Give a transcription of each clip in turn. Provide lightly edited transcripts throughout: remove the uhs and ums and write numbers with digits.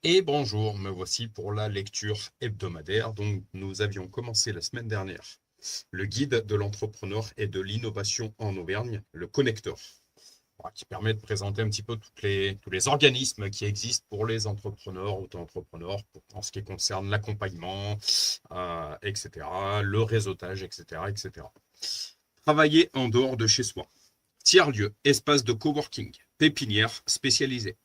Et bonjour, me voici pour la lecture hebdomadaire. Donc, nous avions commencé la semaine dernière le guide de l'entrepreneur et de l'innovation en Auvergne, le Connecteur, voilà, qui permet de présenter un petit peu tous les organismes qui existent pour les entrepreneurs, auto-entrepreneurs, en ce qui concerne l'accompagnement, etc., le réseautage, etc., etc. Travailler en dehors de chez soi. Tiers-lieu, espace de coworking, pépinière spécialisée.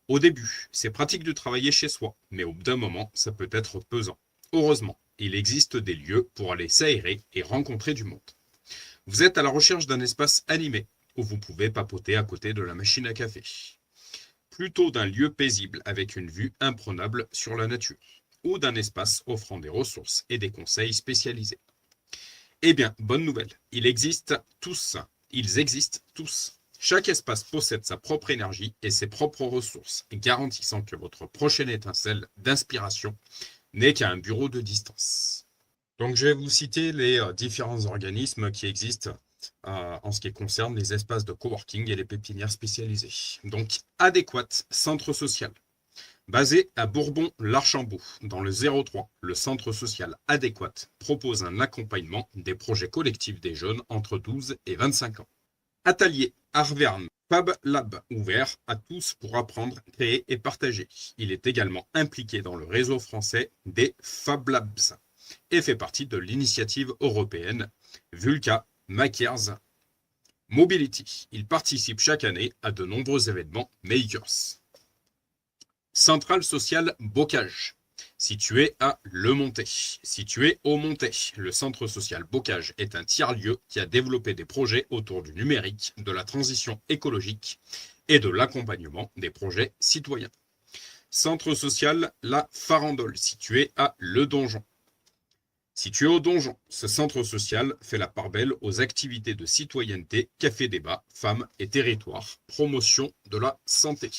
Au début, c'est pratique de travailler chez soi, mais au bout d'un moment, ça peut être pesant. Heureusement, il existe des lieux pour aller s'aérer et rencontrer du monde. Vous êtes à la recherche d'un espace animé, où vous pouvez papoter à côté de la machine à café. Plutôt d'un lieu paisible avec une vue imprenable sur la nature, ou d'un espace offrant des ressources et des conseils spécialisés. Eh bien, bonne nouvelle, ils existent tous. Chaque espace possède sa propre énergie et ses propres ressources, garantissant que votre prochaine étincelle d'inspiration n'est qu'à un bureau de distance. Donc, je vais vous citer les différents organismes qui existent en ce qui concerne les espaces de coworking et les pépinières spécialisées. Donc, Adéquate, centre social. Basé à Bourbon-l'Archambault, dans le 03, le centre social Adéquate propose un accompagnement des projets collectifs des jeunes entre 12 et 25 ans. Atelier Arverne Fab Lab, ouvert à tous pour apprendre, créer et partager. Il est également impliqué dans le réseau français des Fab Labs et fait partie de l'initiative européenne Vulca Makers Mobility. Il participe chaque année à de nombreux événements Makers. Centrale sociale Bocage, situé à Le Montet. Situé au Montet, le centre social Bocage est un tiers-lieu qui a développé des projets autour du numérique, de la transition écologique et de l'accompagnement des projets citoyens. Centre social La Farandole, situé à Le Donjon. Situé au Donjon, ce centre social fait la part belle aux activités de citoyenneté, café-débat, femmes et territoires, promotion de la santé.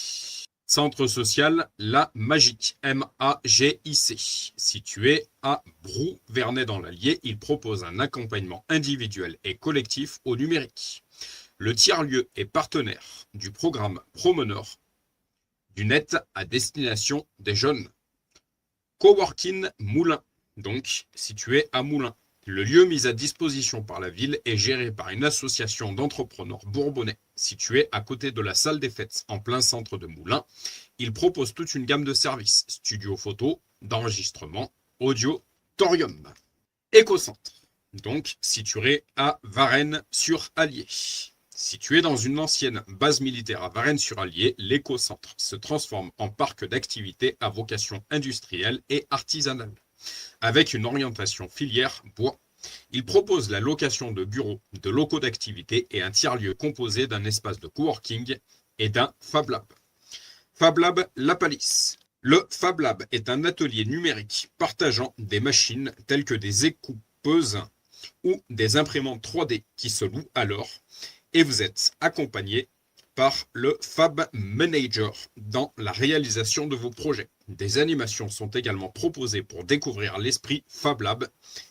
Centre social La Magique, M-A-G-I-C. Situé à Brou-Vernet dans l'Allier, il propose un accompagnement individuel et collectif au numérique. Le tiers-lieu est partenaire du programme Promeneur du net à destination des jeunes. Coworking Moulin, donc situé à Moulins. Le lieu mis à disposition par la ville est géré par une association d'entrepreneurs bourbonnais située à côté de la salle des fêtes en plein centre de Moulins. Il propose toute une gamme de services, studio photo, d'enregistrement, audio, thorium. Écocentre, donc situé à Varennes-sur-Allier. Situé dans une ancienne base militaire à Varennes-sur-Allier, l'écocentre se transforme en parc d'activités à vocation industrielle et artisanale avec une orientation filière bois. Il propose la location de bureaux, de locaux d'activité et un tiers-lieu composé d'un espace de coworking et d'un Fab Lab. Fab Lab La Palisse. Le Fab Lab est un atelier numérique partageant des machines telles que des écoupeuses ou des imprimantes 3D qui se louent alors et vous êtes accompagné par le Fab Manager dans la réalisation de vos projets. Des animations sont également proposées pour découvrir l'esprit Fab Lab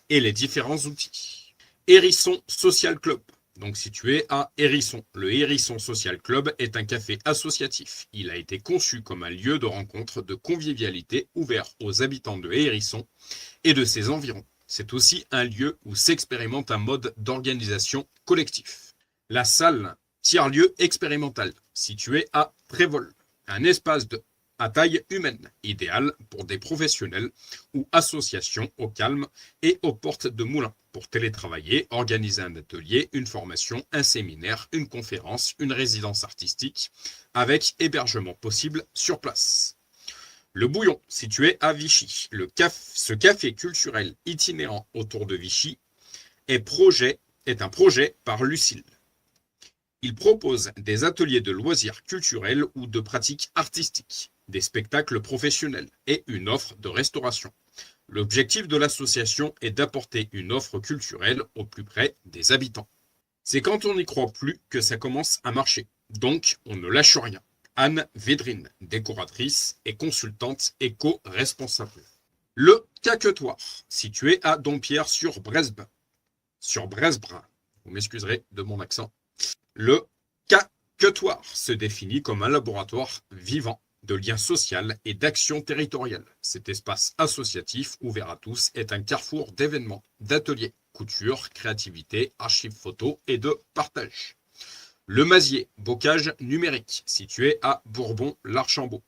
et les différents outils. Hérisson Social Club, donc situé à Hérisson. Le Hérisson Social Club est un café associatif. Il a été conçu comme un lieu de rencontre, de convivialité ouvert aux habitants de Hérisson et de ses environs. C'est aussi un lieu où s'expérimente un mode d'organisation collectif. La salle tiers-lieu expérimental, situé à Prévol, un espace à taille humaine, idéal pour des professionnels ou associations au calme et aux portes de moulins, pour télétravailler, organiser un atelier, une formation, un séminaire, une conférence, une résidence artistique, avec hébergement possible sur place. Le Bouillon, situé à Vichy, ce café culturel itinérant autour de Vichy est un projet par Lucille. Il propose des ateliers de loisirs culturels ou de pratiques artistiques, des spectacles professionnels et une offre de restauration. L'objectif de l'association est d'apporter une offre culturelle au plus près des habitants. C'est quand on n'y croit plus que ça commence à marcher. Donc, on ne lâche rien. Anne Védrine, décoratrice et consultante éco-responsable. Le Caquetoire, situé à Dompierre-sur-Bresbin. Vous m'excuserez de mon accent. Le caquetoire se définit comme un laboratoire vivant de lien social et d'action territoriale. Cet espace associatif ouvert à tous est un carrefour d'événements, d'ateliers, couture, créativité, archives photos et de partage. Le Mazier, bocage numérique, situé à Bourbon-l'Archambault.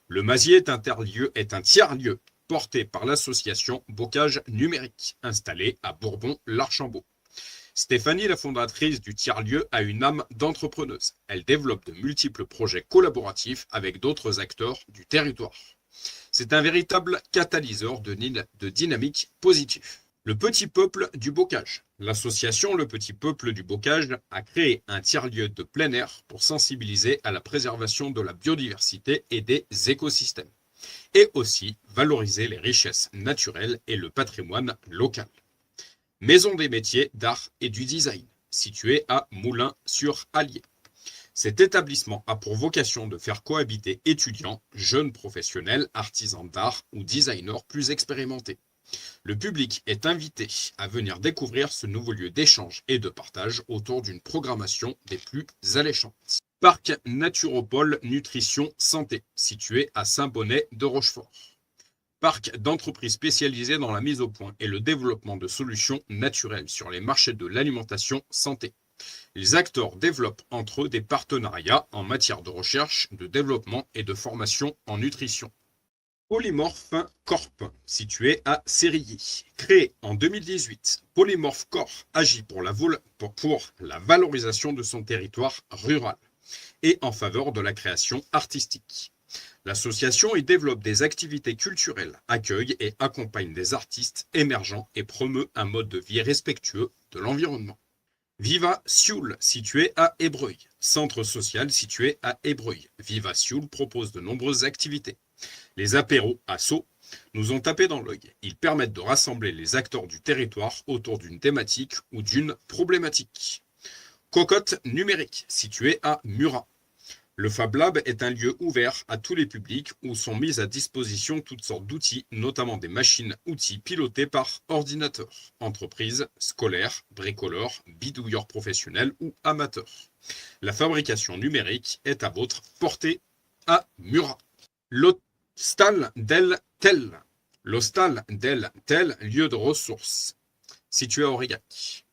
Le Mazier est un tiers-lieu porté par l'association Bocage numérique, installée à Bourbon-l'Archambault. Stéphanie, la fondatrice du tiers-lieu, a une âme d'entrepreneuse. Elle développe de multiples projets collaboratifs avec d'autres acteurs du territoire. C'est un véritable catalyseur de dynamique positive. Le Petit Peuple du Bocage. L'association Le Petit Peuple du Bocage a créé un tiers-lieu de plein air pour sensibiliser à la préservation de la biodiversité et des écosystèmes, et aussi valoriser les richesses naturelles et le patrimoine local. Maison des métiers d'art et du design, située à Moulins-sur-Allier. Cet établissement a pour vocation de faire cohabiter étudiants, jeunes professionnels, artisans d'art ou designers plus expérimentés. Le public est invité à venir découvrir ce nouveau lieu d'échange et de partage autour d'une programmation des plus alléchantes. Parc Naturopole Nutrition Santé, situé à Saint-Bonnet de Rochefort. Parc d'entreprises spécialisées dans la mise au point et le développement de solutions naturelles sur les marchés de l'alimentation santé. Les acteurs développent entre eux des partenariats en matière de recherche, de développement et de formation en nutrition. Polymorph Corp, situé à Sérilly. Créé en 2018, Polymorph Corp agit pour la valorisation de son territoire rural et en faveur de la création artistique. L'association y développe des activités culturelles, accueille et accompagne des artistes émergents et promeut un mode de vie respectueux de l'environnement. Viva Sioule, situé à Ébreuil. Centre social situé à Ébreuil. Viva Sioule propose de nombreuses activités. Les apéros à Sceaux nous ont tapé dans l'œil. Ils permettent de rassembler les acteurs du territoire autour d'une thématique ou d'une problématique. Cocotte numérique, situé à Murat. Le Fab Lab est un lieu ouvert à tous les publics où sont mis à disposition toutes sortes d'outils, notamment des machines-outils pilotées par ordinateur, entreprises, scolaires, bricoleurs, bidouilleurs professionnels ou amateurs. La fabrication numérique est à votre portée à Murat. L'Hostal del Tel. L'Hostal del Tel, lieu de ressources, situé à Aurillac.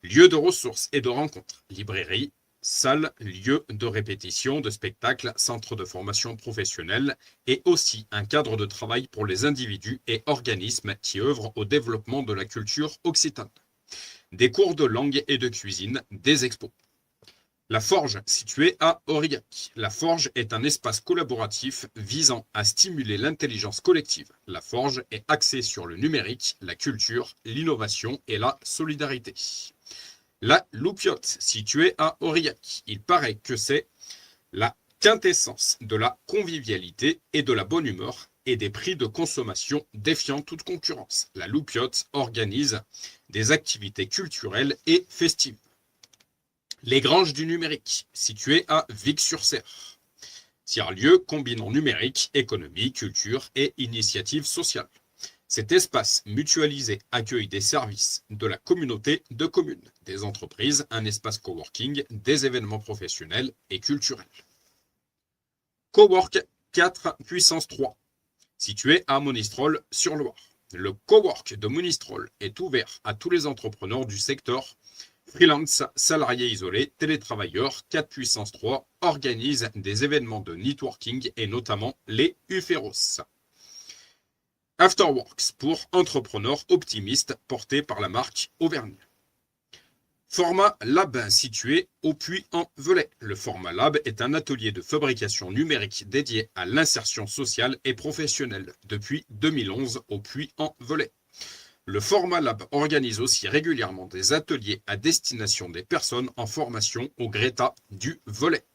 Lieu de ressources et de rencontres, librairie, salle, lieu de répétition, de spectacle, centre de formation professionnelle et aussi un cadre de travail pour les individus et organismes qui œuvrent au développement de la culture occitane. Des cours de langue et de cuisine, des expos. La Forge, située à Aurillac. La Forge est un espace collaboratif visant à stimuler l'intelligence collective. La Forge est axée sur le numérique, la culture, l'innovation et la solidarité. La Loupiote, située à Aurillac. Il paraît que c'est la quintessence de la convivialité et de la bonne humeur et des prix de consommation défiant toute concurrence. La Loupiote organise des activités culturelles et festives. Les Granges du numérique, situées à Vic-sur-Cère. Tiers-lieu combinant numérique, économie, culture et initiatives sociales. Cet espace mutualisé accueille des services de la communauté de communes, des entreprises, un espace coworking, des événements professionnels et culturels. Cowork 4 puissance 3, situé à Monistrol-sur-Loire. Le Cowork de Monistrol est ouvert à tous les entrepreneurs du secteur freelance, salariés isolés, télétravailleurs, 4 puissance 3, organise des événements de networking et notamment les UFEROS. Afterworks pour entrepreneurs optimistes porté par la marque Auvergne. Format Lab situé au Puy-en-Velay. Le Format Lab est un atelier de fabrication numérique dédié à l'insertion sociale et professionnelle depuis 2011 au Puy-en-Velay. Le Format Lab organise aussi régulièrement des ateliers à destination des personnes en formation au Greta du Velay.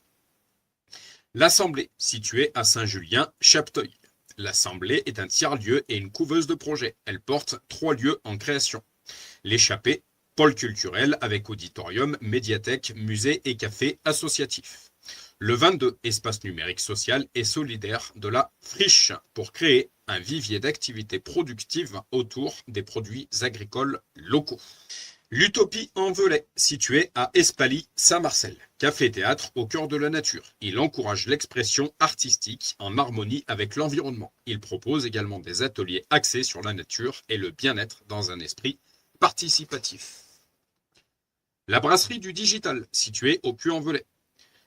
L'Assemblée, située à Saint-Julien-Chapteuil. L'Assemblée est un tiers-lieu et une couveuse de projets. Elle porte 3 lieux en création. L'échappée, pôle culturel avec auditorium, médiathèque, musée et café associatif. Le 22, espace numérique social et solidaire de la Friche pour créer un vivier d'activités productives autour des produits agricoles locaux. L'Utopie en Velay, situé à Espaly-Saint-Marcel. Café-théâtre au cœur de la nature. Il encourage l'expression artistique en harmonie avec l'environnement. Il propose également des ateliers axés sur la nature et le bien-être dans un esprit participatif. La brasserie du digital, située au Puy-en-Velay.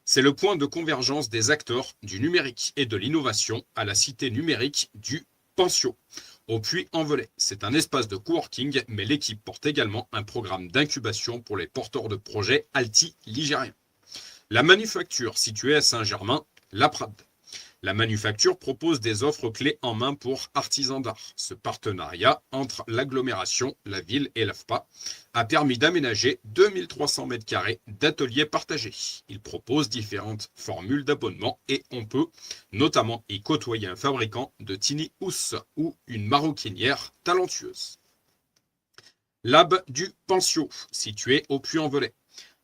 C'est le point de convergence des acteurs du numérique et de l'innovation à la cité numérique du Pensio, au Puy-en-Velay. C'est un espace de coworking, mais l'équipe porte également un programme d'incubation pour les porteurs de projets alti-ligériens. La manufacture, située à Saint-Germain-Laprade. La manufacture propose des offres clés en main pour artisans d'art. Ce partenariat entre l'agglomération, la ville et l'AFPA a permis d'aménager 2300 m² d'ateliers partagés. Il propose différentes formules d'abonnement et on peut notamment y côtoyer un fabricant de tiny house ou une maroquinière talentueuse. Lab du Pensio, situé au Puy-en-Velay.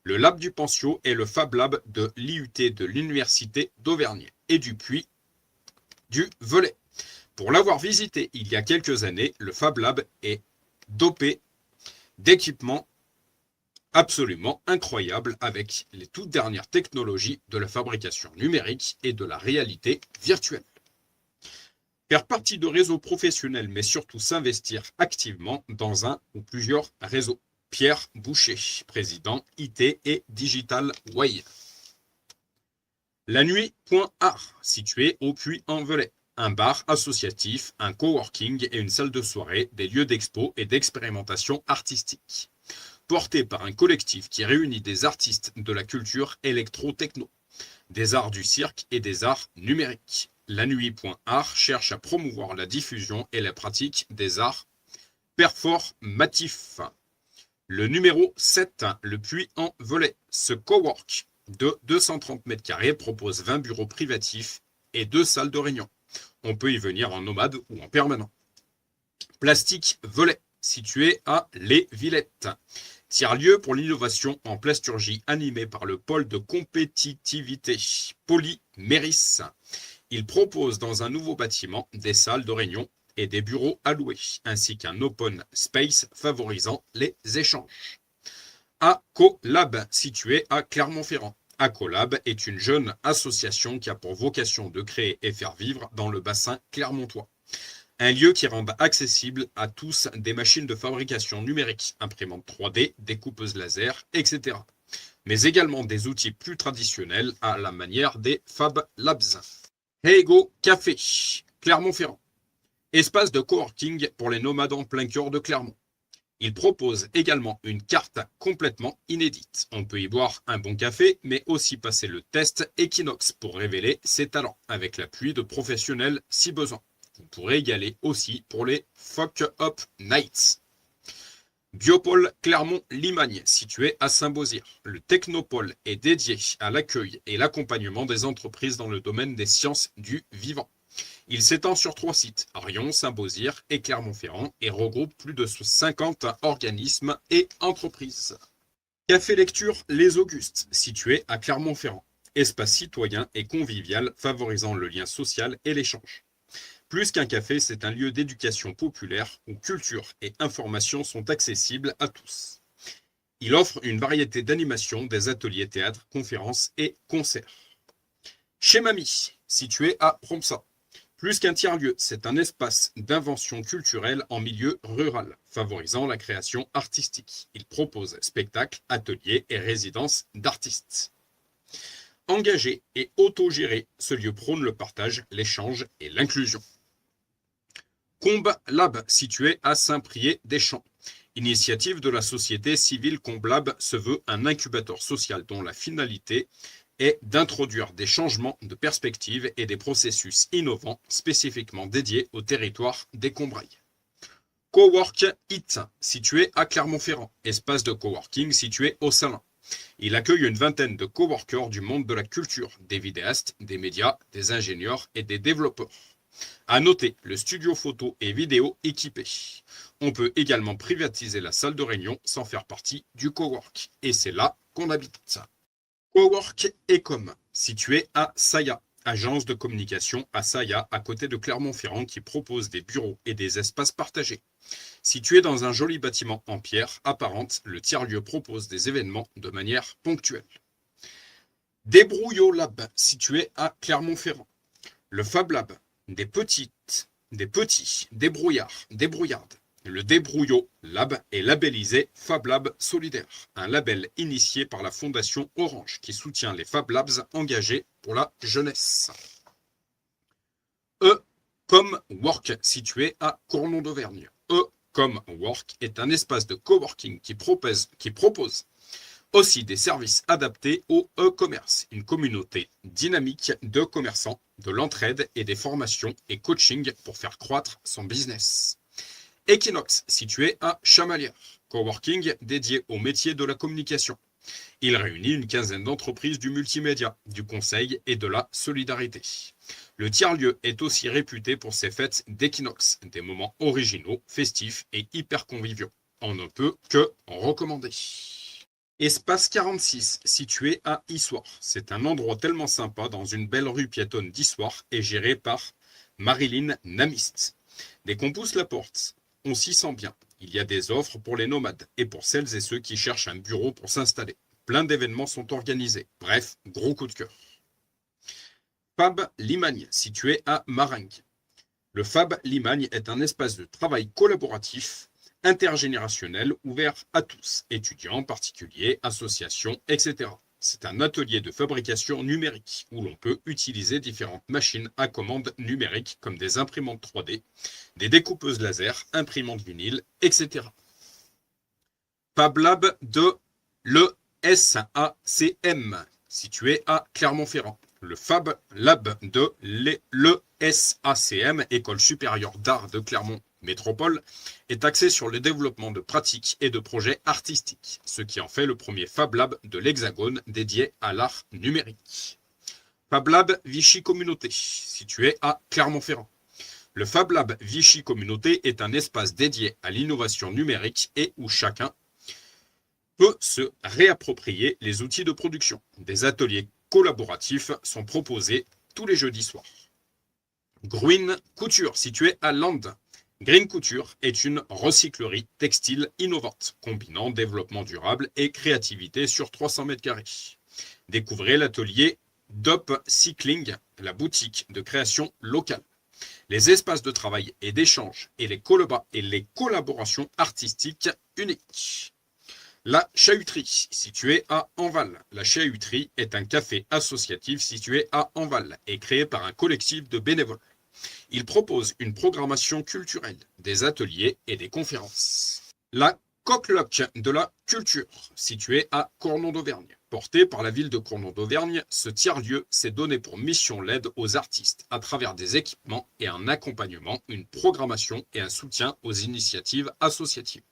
Le Lab du Pensio est le Fab Lab de l'IUT de l'Université d'Auvergne et du Puy-du-Velay. Pour l'avoir visité il y a quelques années, le Fab Lab est dopé d'équipements absolument incroyables avec les toutes dernières technologies de la fabrication numérique et de la réalité virtuelle. Faire partie de réseaux professionnels, mais surtout s'investir activement dans un ou plusieurs réseaux. Pierre Boucher, président IT et Digital Way. La Nuit.art, situé au Puy-en-Velay. Un bar associatif, un coworking et une salle de soirée, des lieux d'expo et d'expérimentation artistique. Porté par un collectif qui réunit des artistes de la culture électro-techno, des arts du cirque et des arts numériques. La Nuit.art cherche à promouvoir la diffusion et la pratique des arts performatifs. Le numéro 7, le Puy-en-Velay. Ce cowork de 230 m² propose 20 bureaux privatifs et 2 salles de réunion. On peut y venir en nomade ou en permanent. Plastique Velay, situé à Les Villettes. Tiers-lieu pour l'innovation en plasturgie animé par le pôle de compétitivité Polyméris. Il propose dans un nouveau bâtiment des salles de réunion et des bureaux alloués, ainsi qu'un open space favorisant les échanges. Acolab, situé à Clermont-Ferrand. Acolab est une jeune association qui a pour vocation de créer et faire vivre dans le bassin clermontois. Un lieu qui rende accessible à tous des machines de fabrication numérique, imprimantes 3D, découpeuses laser, etc. Mais également des outils plus traditionnels à la manière des Fab Labs. Heygo Café, Clermont-Ferrand. Espace de coworking pour les nomades en plein cœur de Clermont. Il propose également une carte complètement inédite. On peut y boire un bon café, mais aussi passer le test Equinox pour révéler ses talents, avec l'appui de professionnels si besoin. Vous pourrez y aller aussi pour les Fuck Up Nights. Biopôle Clermont-Limagne, situé à Saint-Beauzire. Le Technopôle est dédié à l'accueil et l'accompagnement des entreprises dans le domaine des sciences du vivant. Il s'étend sur 3 sites, Rion, Saint-Beauzire et Clermont-Ferrand, et regroupe plus de 50 organismes et entreprises. Café Lecture Les Augustes, situé à Clermont-Ferrand. Espace citoyen et convivial favorisant le lien social et l'échange. Plus qu'un café, c'est un lieu d'éducation populaire où culture et information sont accessibles à tous. Il offre une variété d'animations, des ateliers théâtre, conférences et concerts. Chez Mamie, situé à Promsa. Plus qu'un tiers-lieu, c'est un espace d'invention culturelle en milieu rural, favorisant la création artistique. Il propose spectacles, ateliers et résidences d'artistes. Engagé et autogéré, ce lieu prône le partage, l'échange et l'inclusion. Combe Lab, situé à Saint-Priest-des-Champs. Initiative de la société civile Combe Lab se veut un incubateur social dont la finalité est d'introduire des changements de perspective et des processus innovants spécifiquement dédiés au territoire des Combrailles. Cowork It, situé à Clermont-Ferrand, espace de coworking situé au Salin. Il accueille une vingtaine de coworkers du monde de la culture, des vidéastes, des médias, des ingénieurs et des développeurs. À noter, le studio photo et vidéo équipé. On peut également privatiser la salle de réunion sans faire partie du cowork. Et c'est là qu'on habite. Cowork Ecom, situé à Saya. agence de communication à Saya, à côté de Clermont-Ferrand, qui propose des bureaux et des espaces partagés. Situé dans un joli bâtiment en pierre apparente, le tiers-lieu propose des événements de manière ponctuelle. Débrouillot Lab, situé à Clermont-Ferrand. Le Fab Lab, des petits débrouillardes. Le Débrouillot Lab est labellisé Fab Lab Solidaire, un label initié par la Fondation Orange qui soutient les Fab Labs engagés pour la jeunesse. E comme Work, situé à Cournon d'Auvergne. E comme Work est un espace de coworking qui propose aussi des services adaptés au e-commerce, une communauté dynamique de commerçants, de l'entraide et des formations et coaching pour faire croître son business. Equinox, situé à Chamalières, coworking dédié au métier de la communication. Il réunit une quinzaine d'entreprises du multimédia, du conseil et de la solidarité. Le tiers-lieu est aussi réputé pour ses fêtes d'équinoxe, des moments originaux, festifs et hyper conviviaux. On ne peut que en recommander. Espace 46, situé à Issoire. C'est un endroit tellement sympa dans une belle rue piétonne d'Issoire et géré par Marilyn Namist. Dès qu'on pousse la porte, on s'y sent bien. Il y a des offres pour les nomades et pour celles et ceux qui cherchent un bureau pour s'installer. Plein d'événements sont organisés. Bref, gros coup de cœur. Fab Limagne, situé à Maringues. Le Fab Limagne est un espace de travail collaboratif intergénérationnel ouvert à tous, étudiants, particuliers, associations, etc. C'est un atelier de fabrication numérique où l'on peut utiliser différentes machines à commande numérique comme des imprimantes 3D, des découpeuses laser, imprimantes vinyle, etc. Fab Lab de l'ESACM, situé à Clermont-Ferrand. Le Fab Lab de l'ESACM, École supérieure d'art de Clermont Métropole, est axé sur le développement de pratiques et de projets artistiques, ce qui en fait le premier Fab Lab de l'Hexagone dédié à l'art numérique. Fab Lab Vichy Communauté, situé à Clermont-Ferrand. Le Fab Lab Vichy Communauté est un espace dédié à l'innovation numérique et où chacun peut se réapproprier les outils de production. Des ateliers collaboratifs sont proposés tous les jeudis soirs. Green Couture, situé à Landes. Green Couture est une recyclerie textile innovante, combinant développement durable et créativité sur 300 m². Découvrez l'atelier d'upcycling, la boutique de création locale. Les espaces de travail et d'échange et les collaborations artistiques uniques. La Chahuterie, située à Enval. La Chahuterie est un café associatif situé à Enval et créé par un collectif de bénévoles. Il propose une programmation culturelle, des ateliers et des conférences. La Coqueluche de la culture, située à Cournon d'Auvergne. Porté par la ville de Cournon d'Auvergne, ce tiers-lieu s'est donné pour mission l'aide aux artistes à travers des équipements et un accompagnement, une programmation et un soutien aux initiatives associatives.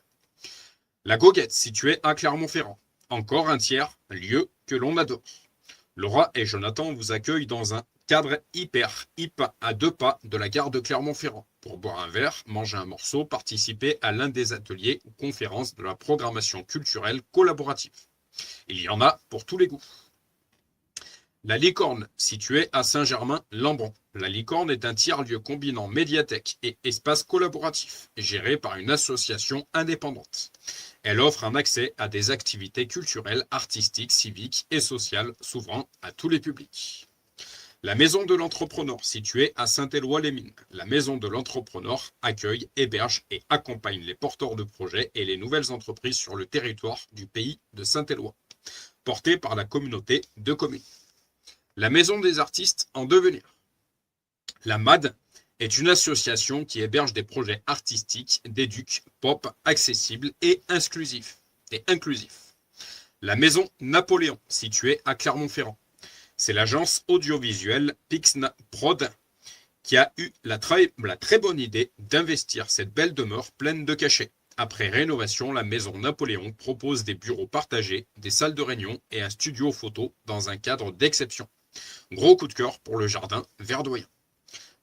La Goguette, située à Clermont-Ferrand. Encore un tiers-lieu que l'on adore. Laura et Jonathan vous accueillent dans un cadre hyper hip à 2 pas de la gare de Clermont-Ferrand pour boire un verre, manger un morceau, participer à l'un des ateliers ou conférences de la programmation culturelle collaborative. Il y en a pour tous les goûts. La Licorne, située à Saint-Germain-Lambron. La Licorne est un tiers-lieu combinant médiathèque et espace collaboratif, géré par une association indépendante. Elle offre un accès à des activités culturelles, artistiques, civiques et sociales, s'ouvrant à tous les publics. La Maison de l'Entrepreneur, située à Saint-Éloi-les-Mines. La Maison de l'Entrepreneur accueille, héberge et accompagne les porteurs de projets et les nouvelles entreprises sur le territoire du pays de Saint-Éloi, portée par la communauté de communes. La Maison des artistes en devenir. La MAD est une association qui héberge des projets artistiques, d'éduc, pop, accessibles et inclusifs. La Maison Napoléon, située à Clermont-Ferrand. C'est l'agence audiovisuelle Pixna Prod qui a eu la très bonne idée d'investir cette belle demeure pleine de cachets. Après rénovation, la Maison Napoléon propose des bureaux partagés, des salles de réunion et un studio photo dans un cadre d'exception. Gros coup de cœur pour le jardin verdoyant.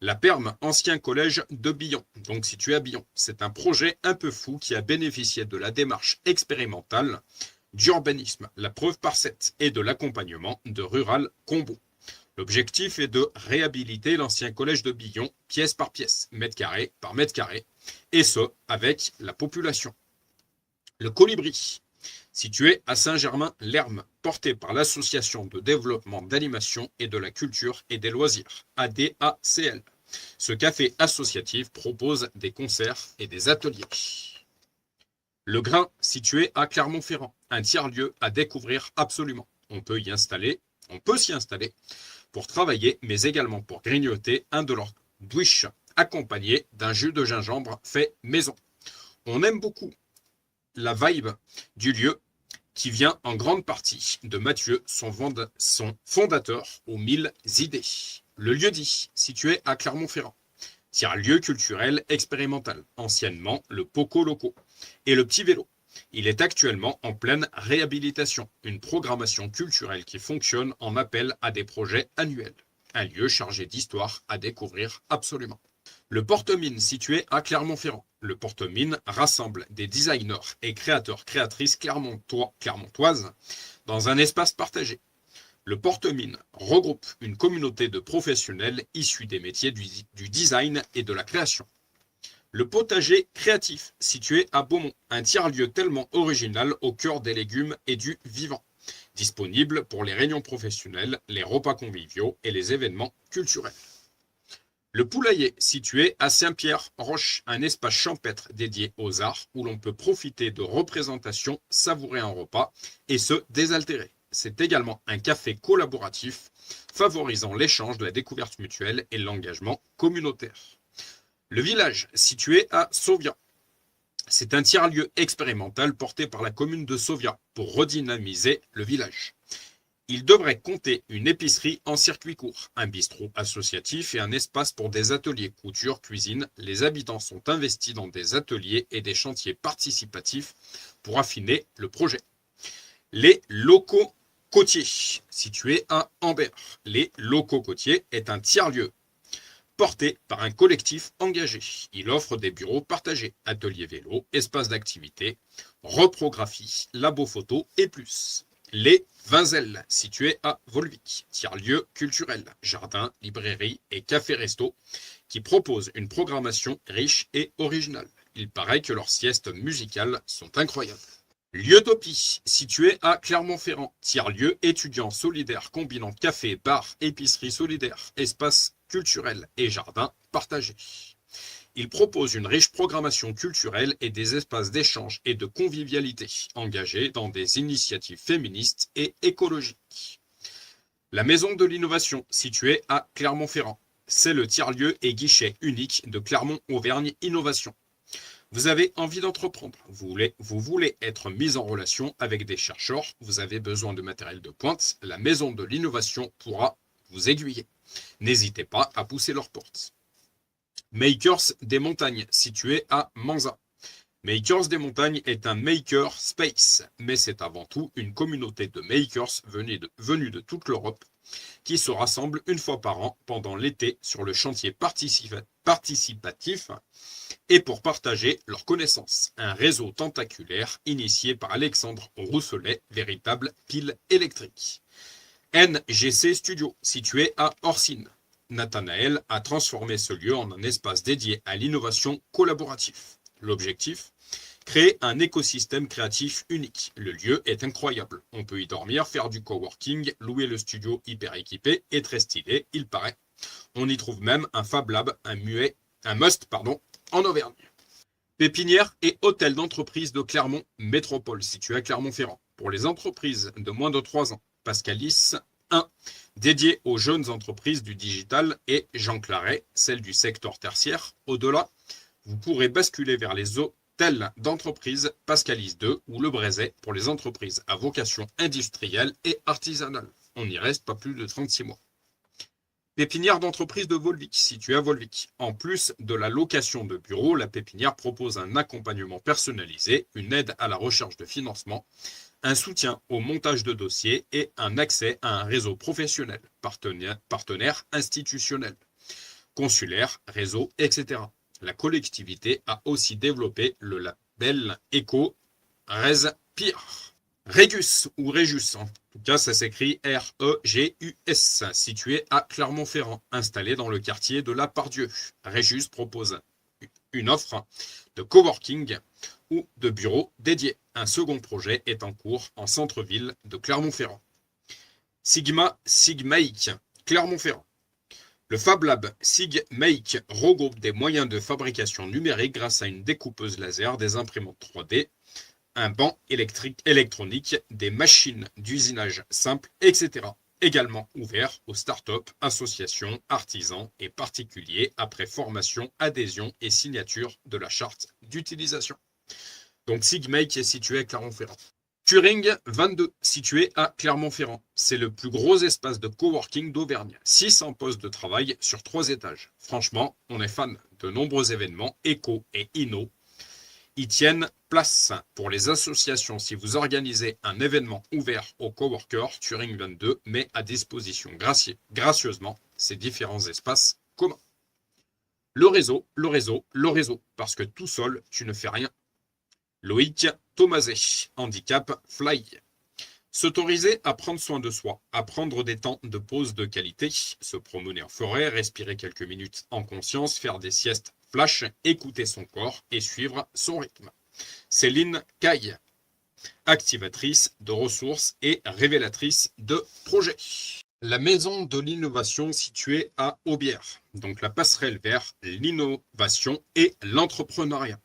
La Perme, ancien collège de Billon, donc situé à Billon. C'est un projet un peu fou qui a bénéficié de la démarche expérimentale d'urbanisme, la preuve par 7, et de l'accompagnement de Rural Combo. L'objectif est de réhabiliter l'ancien collège de Billon, pièce par pièce, mètre carré par mètre carré, et ce, avec la population. Le Colibri, situé à Saint-Germain-l'Herme, porté par l'Association de développement d'animation et de la culture et des loisirs, ADACL. Ce café associatif propose des concerts et des ateliers. Le Grain, situé à Clermont-Ferrand, un tiers-lieu à découvrir absolument. On peut s'y installer pour travailler, mais également pour grignoter un de leurs sandwichs accompagné d'un jus de gingembre fait maison. On aime beaucoup la vibe du lieu qui vient en grande partie de Mathieu, son fondateur aux 1000 idées. Le lieu-dit, situé à Clermont-Ferrand, tiers-lieu culturel expérimental, anciennement le Poco Loco, et le Petit Vélo. Il est actuellement en pleine réhabilitation, une programmation culturelle qui fonctionne en appel à des projets annuels. Un lieu chargé d'histoire à découvrir absolument. Le Porte-Mine, situé à Clermont-Ferrand. Le Porte-Mine rassemble des designers et créatrices clermontoises dans un espace partagé. Le Porte-Mine regroupe une communauté de professionnels issus des métiers du design et de la création. Le Potager Créatif, situé à Beaumont, un tiers-lieu tellement original au cœur des légumes et du vivant. Disponible pour les réunions professionnelles, les repas conviviaux et les événements culturels. Le Poulailler, situé à Saint-Pierre-Roche, un espace champêtre dédié aux arts où l'on peut profiter de représentations, savourer un repas et se désaltérer. C'est également un café collaboratif favorisant l'échange, la découverte mutuelle et l'engagement communautaire. Le Village, situé à Sauviat. C'est un tiers-lieu expérimental porté par la commune de Sauviat pour redynamiser le village. Il devrait compter une épicerie en circuit court, un bistrot associatif et un espace pour des ateliers couture, cuisine. Les habitants sont investis dans des ateliers et des chantiers participatifs pour affiner le projet. Les locaux côtiers, situés à Ambert. Les locaux côtiers est un tiers-lieu porté par un collectif engagé. Il offre des bureaux partagés, ateliers vélo, espaces d'activité, reprographie, labo photo et plus. Les Vinzelles, situés à Volvic, tiers-lieu culturel, jardin, librairie et café-resto, qui proposent une programmation riche et originale. Il paraît que leurs siestes musicales sont incroyables. Lieu-Topie, situé à Clermont-Ferrand, tiers-lieu étudiant solidaire combinant café, bar, épicerie solidaire, espace culturel et jardin partagé. Il propose une riche programmation culturelle et des espaces d'échange et de convivialité engagés dans des initiatives féministes et écologiques. La Maison de l'Innovation, située à Clermont-Ferrand. C'est le tiers-lieu et guichet unique de Clermont-Auvergne Innovation. Vous avez envie d'entreprendre, vous voulez être mis en relation avec des chercheurs, vous avez besoin de matériel de pointe, la Maison de l'Innovation pourra vous aiguiller. N'hésitez pas à pousser leurs portes. Makers des Montagnes, situé à Manzat. Makers des Montagnes est un maker space, mais c'est avant tout une communauté de makers venus de toute l'Europe qui se rassemblent une fois par an pendant l'été sur le chantier participatif et pour partager leurs connaissances. Un réseau tentaculaire initié par Alexandre Rousselet, véritable pile électrique. NGC Studio, situé à Orsine. Nathanaël a transformé ce lieu en un espace dédié à l'innovation collaborative. L'objectif ? Créer un écosystème créatif unique. Le lieu est incroyable. On peut y dormir, faire du coworking, louer le studio hyper équipé et très stylé, il paraît. On y trouve même un Fab Lab, un must, en Auvergne. Pépinière et hôtel d'entreprise de Clermont Métropole, situé à Clermont-Ferrand. Pour les entreprises de moins de 3 ans, Pascalis 1, dédié aux jeunes entreprises du digital, et Jean Claret, celle du secteur tertiaire. Au-delà, vous pourrez basculer vers les hôtels d'entreprise Pascalis 2 ou Le Brézet pour les entreprises à vocation industrielle et artisanale. On y reste pas plus de 36 mois. Pépinière d'entreprise de Volvic, située à Volvic. En plus de la location de bureaux, la pépinière propose un accompagnement personnalisé, une aide à la recherche de financement, un soutien au montage de dossiers et un accès à un réseau professionnel, partenaire institutionnel, consulaire, réseau, etc. La collectivité a aussi développé le label Éco Respire. Régus ou Réjus, En tout cas, ça s'écrit REGUS, situé à Clermont-Ferrand, installé dans le quartier de la Pardieu. Régus propose une offre de coworking ou de bureaux dédiés. Un second projet est en cours en centre-ville de Clermont-Ferrand. SIGMAIC, Clermont-Ferrand. Le Fab Lab SIGMAIC regroupe des moyens de fabrication numérique grâce à une découpeuse laser, des imprimantes 3D, un banc électronique, des machines d'usinage simple, etc. Également ouvert aux startups, associations, artisans et particuliers après formation, adhésion et signature de la charte d'utilisation. Donc SIGMAIC est situé à Clermont-Ferrand. Turing 22, situé à Clermont-Ferrand. C'est le plus gros espace de coworking d'Auvergne. 600 postes de travail sur 3 étages. Franchement, on est fan de nombreux événements, éco et inno. Ils tiennent place pour les associations. Si vous organisez un événement ouvert aux coworkers, Turing 22 met à disposition gracieusement ces différents espaces communs. Le réseau, parce que tout seul, tu ne fais rien. Loïc Thomaset, handicap Fly. S'autoriser à prendre soin de soi, à prendre des temps de pause de qualité, se promener en forêt, respirer quelques minutes en conscience, faire des siestes flash, écouter son corps et suivre son rythme. Céline Caille, activatrice de ressources et révélatrice de projets. La maison de l'innovation située à Aubière, donc la passerelle vers l'innovation et l'entrepreneuriat.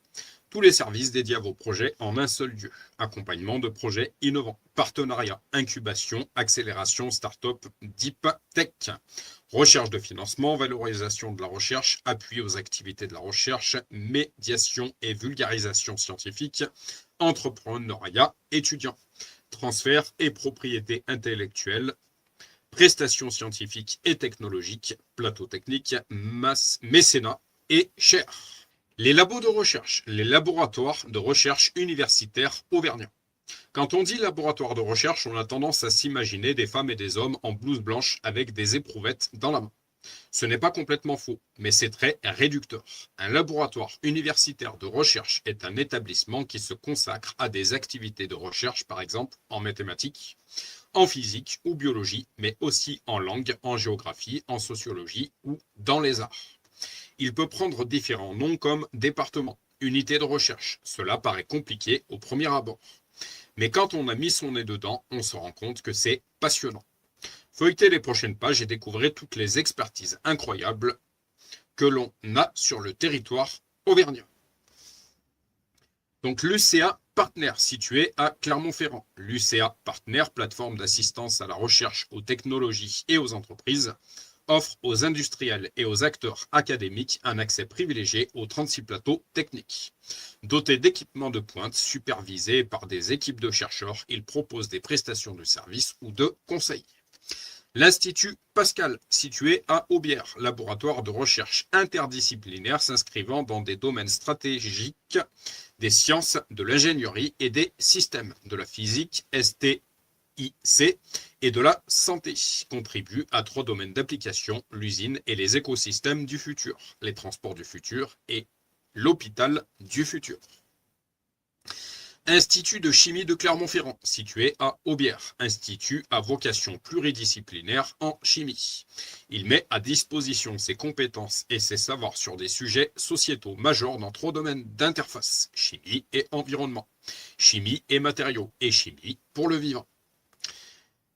Tous les services dédiés à vos projets en un seul lieu. Accompagnement de projets innovants, partenariat, incubation, accélération, start-up, deep tech, recherche de financement, valorisation de la recherche, appui aux activités de la recherche, médiation et vulgarisation scientifique, entrepreneuriat étudiant, transfert et propriété intellectuelle, prestations scientifiques et technologiques, plateau technique, mécénat et chaires. Les labos de recherche, les laboratoires de recherche universitaires auvergnats. Quand on dit laboratoire de recherche, on a tendance à s'imaginer des femmes et des hommes en blouse blanche avec des éprouvettes dans la main. Ce n'est pas complètement faux, mais c'est très réducteur. Un laboratoire universitaire de recherche est un établissement qui se consacre à des activités de recherche, par exemple en mathématiques, en physique ou biologie, mais aussi en langue, en géographie, en sociologie ou dans les arts. Il peut prendre différents noms comme département, unité de recherche. Cela paraît compliqué au premier abord. Mais quand on a mis son nez dedans, on se rend compte que c'est passionnant. Feuilletez les prochaines pages et découvrez toutes les expertises incroyables que l'on a sur le territoire auvergnat. Donc l'UCA Partner, situé à Clermont-Ferrand. L'UCA Partner, plateforme d'assistance à la recherche, aux technologies et aux entreprises, offre aux industriels et aux acteurs académiques un accès privilégié aux 36 plateaux techniques. Doté d'équipements de pointe supervisés par des équipes de chercheurs, il propose des prestations de services ou de conseils. L'Institut Pascal, situé à Aubière, laboratoire de recherche interdisciplinaire s'inscrivant dans des domaines stratégiques des sciences, de l'ingénierie et des systèmes, de la physique, STIC et de la santé, contribue à 3 domaines d'application, l'usine et les écosystèmes du futur, les transports du futur et l'hôpital du futur. Institut de chimie de Clermont-Ferrand, situé à Aubière. Institut à vocation pluridisciplinaire en chimie. Il met à disposition ses compétences et ses savoirs sur des sujets sociétaux majeurs dans 3 domaines d'interface, chimie et environnement, chimie et matériaux, et chimie pour le vivant.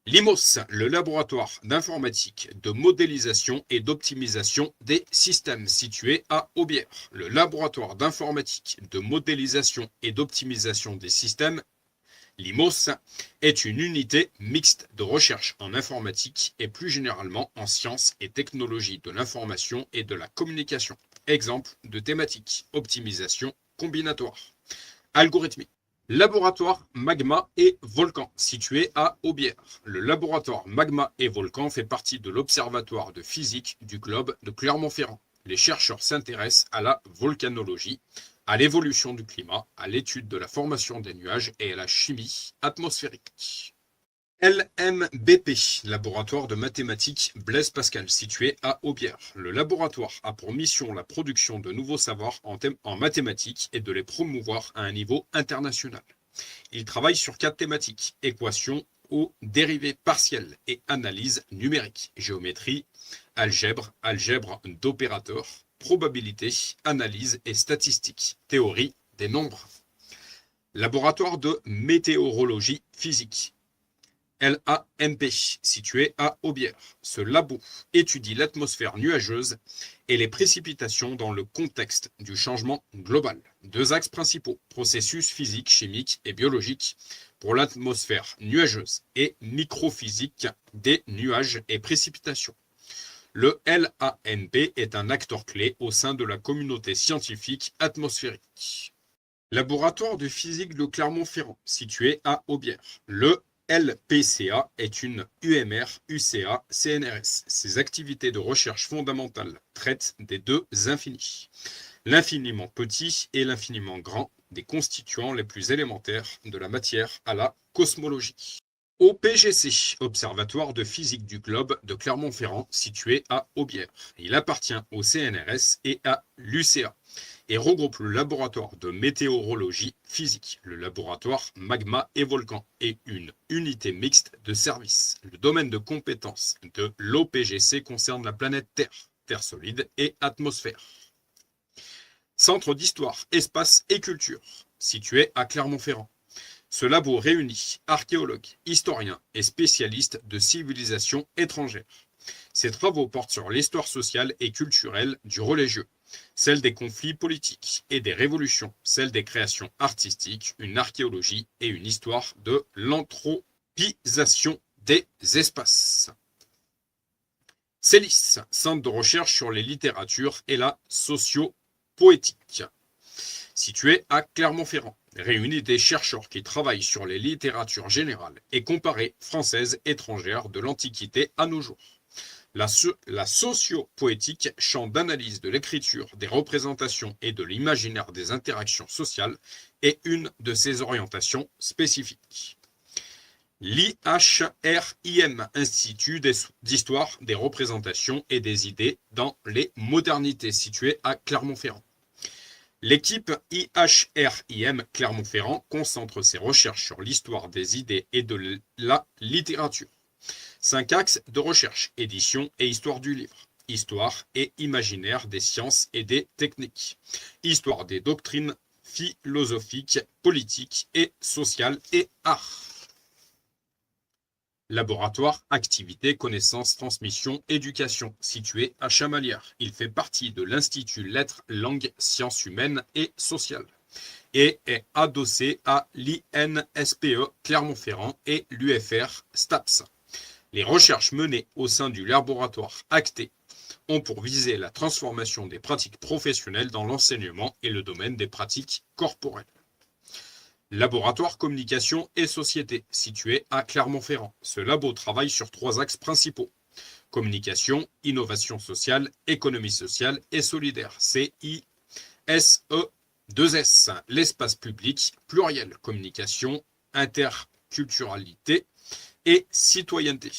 LIMOS, le laboratoire d'informatique, de modélisation et d'optimisation des systèmes, situé à Aubière. Le laboratoire d'informatique, de modélisation et d'optimisation des systèmes, LIMOS, est une unité mixte de recherche en informatique et plus généralement en sciences et technologies de l'information et de la communication. Exemple de thématique, optimisation combinatoire, algorithmique. Laboratoire Magma et Volcan, situé à Aubière. Le laboratoire Magma et Volcan fait partie de l'Observatoire de physique du globe de Clermont-Ferrand. Les chercheurs s'intéressent à la volcanologie, à l'évolution du climat, à l'étude de la formation des nuages et à la chimie atmosphérique. LMBP, laboratoire de mathématiques Blaise Pascal, situé à Aubière. Le laboratoire a pour mission la production de nouveaux savoirs en mathématiques et de les promouvoir à un niveau international. Il travaille sur 4 thématiques, équations aux dérivés partiels et analyse numérique, géométrie, algèbre, algèbre d'opérateurs, probabilité, analyse et statistiques, théorie des nombres. Laboratoire de météorologie physique, LAMP, situé à Aubière. Ce labo étudie l'atmosphère nuageuse et les précipitations dans le contexte du changement global. Deux axes principaux, processus physiques, chimiques et biologiques pour l'atmosphère nuageuse et microphysique des nuages et précipitations. Le LAMP est un acteur clé au sein de la communauté scientifique atmosphérique. Laboratoire de physique de Clermont-Ferrand, situé à Aubière. Le LPCA est une UMR-UCA-CNRS. Ses activités de recherche fondamentale traitent des deux infinis, l'infiniment petit et l'infiniment grand, des constituants les plus élémentaires de la matière à la cosmologie. OPGC, Observatoire de physique du globe de Clermont-Ferrand, situé à Aubière. Il appartient au CNRS et à l'UCA et regroupe le laboratoire de météorologie physique, le laboratoire magma et volcan et une unité mixte de service. Le domaine de compétence de l'OPGC concerne la planète Terre, Terre solide et atmosphère. Centre d'histoire, espace et culture, situé à Clermont-Ferrand. Ce labo réunit archéologues, historiens et spécialistes de civilisations étrangères. Ses travaux portent sur l'histoire sociale et culturelle du religieux, celle des conflits politiques et des révolutions, celle des créations artistiques, une archéologie et une histoire de l'anthropisation des espaces. CELIS, Centre de recherche sur les littératures et la socio-poétique, situé à Clermont-Ferrand, réunit des chercheurs qui travaillent sur les littératures générales et comparées françaises étrangères de l'Antiquité à nos jours. La socio-poétique, champ d'analyse de l'écriture, des représentations et de l'imaginaire des interactions sociales, est une de ses orientations spécifiques. L'IHRIM, Institut d'histoire des représentations et des idées dans les modernités, situé à Clermont-Ferrand. L'équipe IHRIM Clermont-Ferrand concentre ses recherches sur l'histoire des idées et de la littérature. 5 axes de recherche, édition et histoire du livre, histoire et imaginaire des sciences et des techniques, histoire des doctrines philosophiques, politiques et sociales et art. Laboratoire, activité, connaissance, transmission, éducation, situé à Chamalières. Il fait partie de l'Institut Lettres, Langues, Sciences humaines et sociales et est adossé à l'INSPE Clermont-Ferrand et l'UFR STAPS. Les recherches menées au sein du laboratoire ACTE ont pour visée la transformation des pratiques professionnelles dans l'enseignement et le domaine des pratiques corporelles. Laboratoire communication et société, situé à Clermont-Ferrand. Ce labo travaille sur 3 axes principaux. Communication, innovation sociale, économie sociale et solidaire. CISE2S. L'espace public, pluriel, communication, interculturalité et citoyenneté.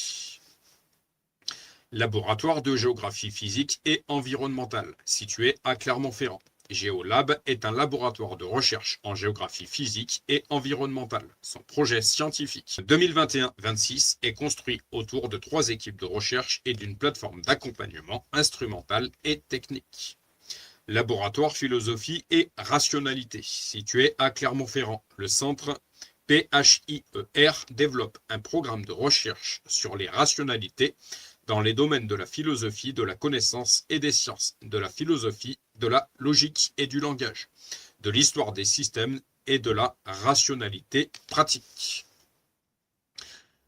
Laboratoire de géographie physique et environnementale, situé à Clermont-Ferrand. Géolab est un laboratoire de recherche en géographie physique et environnementale. Son projet scientifique 2021-26 est construit autour de 3 équipes de recherche et d'une plateforme d'accompagnement instrumental et technique. Laboratoire philosophie et rationalité, situé à Clermont-Ferrand. Le centre PHIER développe un programme de recherche sur les rationalités dans les domaines de la philosophie, de la connaissance et des sciences, de la philosophie, de la logique et du langage, de l'histoire des systèmes et de la rationalité pratique.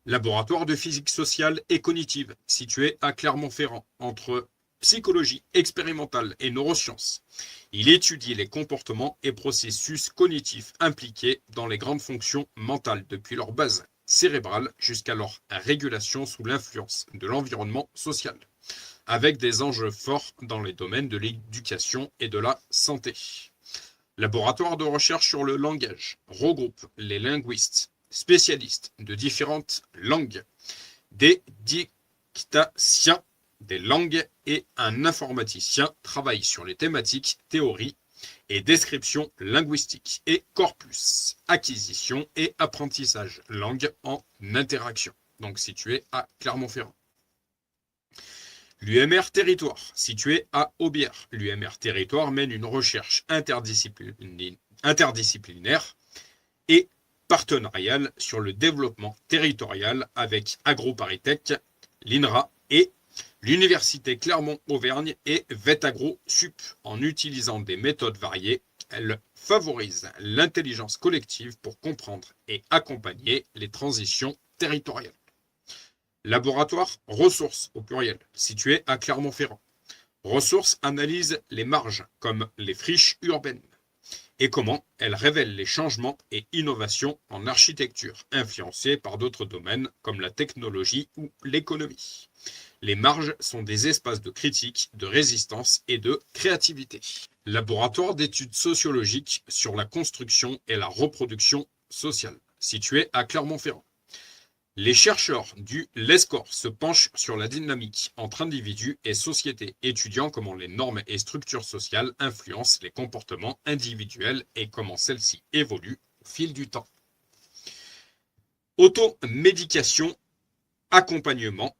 Laboratoire de physique sociale et cognitive, situé à Clermont-Ferrand, entre psychologie expérimentale et neurosciences. Il étudie les comportements et processus cognitifs impliqués dans les grandes fonctions mentales depuis leur base cérébrale jusqu'à leur régulation sous l'influence de l'environnement social, avec des enjeux forts dans les domaines de l'éducation et de la santé. Laboratoire de recherche sur le langage regroupe les linguistes, spécialistes de différentes langues, des dicticiens des langues et un informaticien travaille sur les thématiques, théories et description linguistique et corpus, acquisition et apprentissage, langue en interaction, donc situé à Clermont-Ferrand. L'UMR Territoire, situé à Aubière. L'UMR Territoire mène une recherche interdisciplinaire et partenariale sur le développement territorial avec AgroParisTech, l'INRA et l'Université Clermont-Auvergne et Vetagro Sup. En utilisant des méthodes variées, elle favorise l'intelligence collective pour comprendre et accompagner les transitions territoriales. Laboratoire ressources au pluriel, situé à Clermont-Ferrand. Ressources analyse les marges comme les friches urbaines et comment elles révèlent les changements et innovations en architecture influencés par d'autres domaines comme la technologie ou l'économie. Les marges sont des espaces de critique, de résistance et de créativité. Laboratoire d'études sociologiques sur la construction et la reproduction sociale, situé à Clermont-Ferrand. Les chercheurs du LESCOR se penchent sur la dynamique entre individus et sociétés, étudiant comment les normes et structures sociales influencent les comportements individuels et comment celles-ci évoluent au fil du temps. Automédication, accompagnement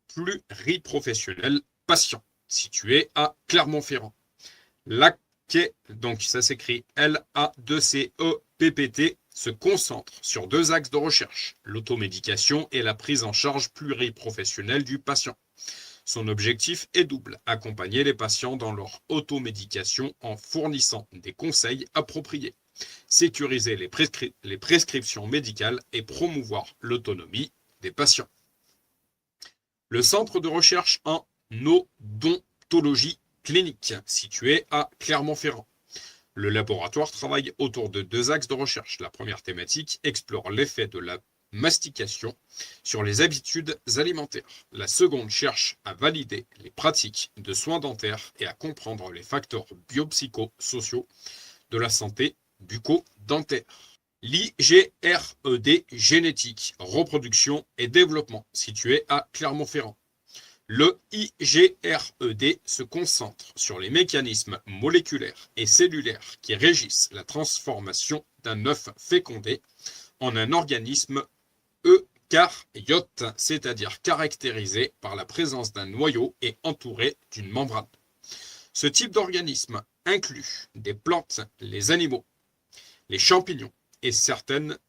pluriprofessionnel patient, situé à Clermont-Ferrand. Donc ça s'écrit LA2CEPPT, se concentre sur deux axes de recherche, l'automédication et la prise en charge pluriprofessionnelle du patient. Son objectif est double, accompagner les patients dans leur automédication en fournissant des conseils appropriés, sécuriser les prescriptions médicales et promouvoir l'autonomie des patients. Le centre de recherche en odontologie clinique, situé à Clermont-Ferrand. Le laboratoire travaille autour de deux axes de recherche. La première thématique explore l'effet de la mastication sur les habitudes alimentaires. La seconde cherche à valider les pratiques de soins dentaires et à comprendre les facteurs biopsychosociaux de la santé bucco-dentaire. L'IGRED génétique, reproduction et développement, situé à Clermont-Ferrand. Le IGRED se concentre sur les mécanismes moléculaires et cellulaires qui régissent la transformation d'un œuf fécondé en un organisme eucaryote, c'est-à-dire caractérisé par la présence d'un noyau et entouré d'une membrane. Ce type d'organisme inclut des plantes, les animaux, les champignons et certaines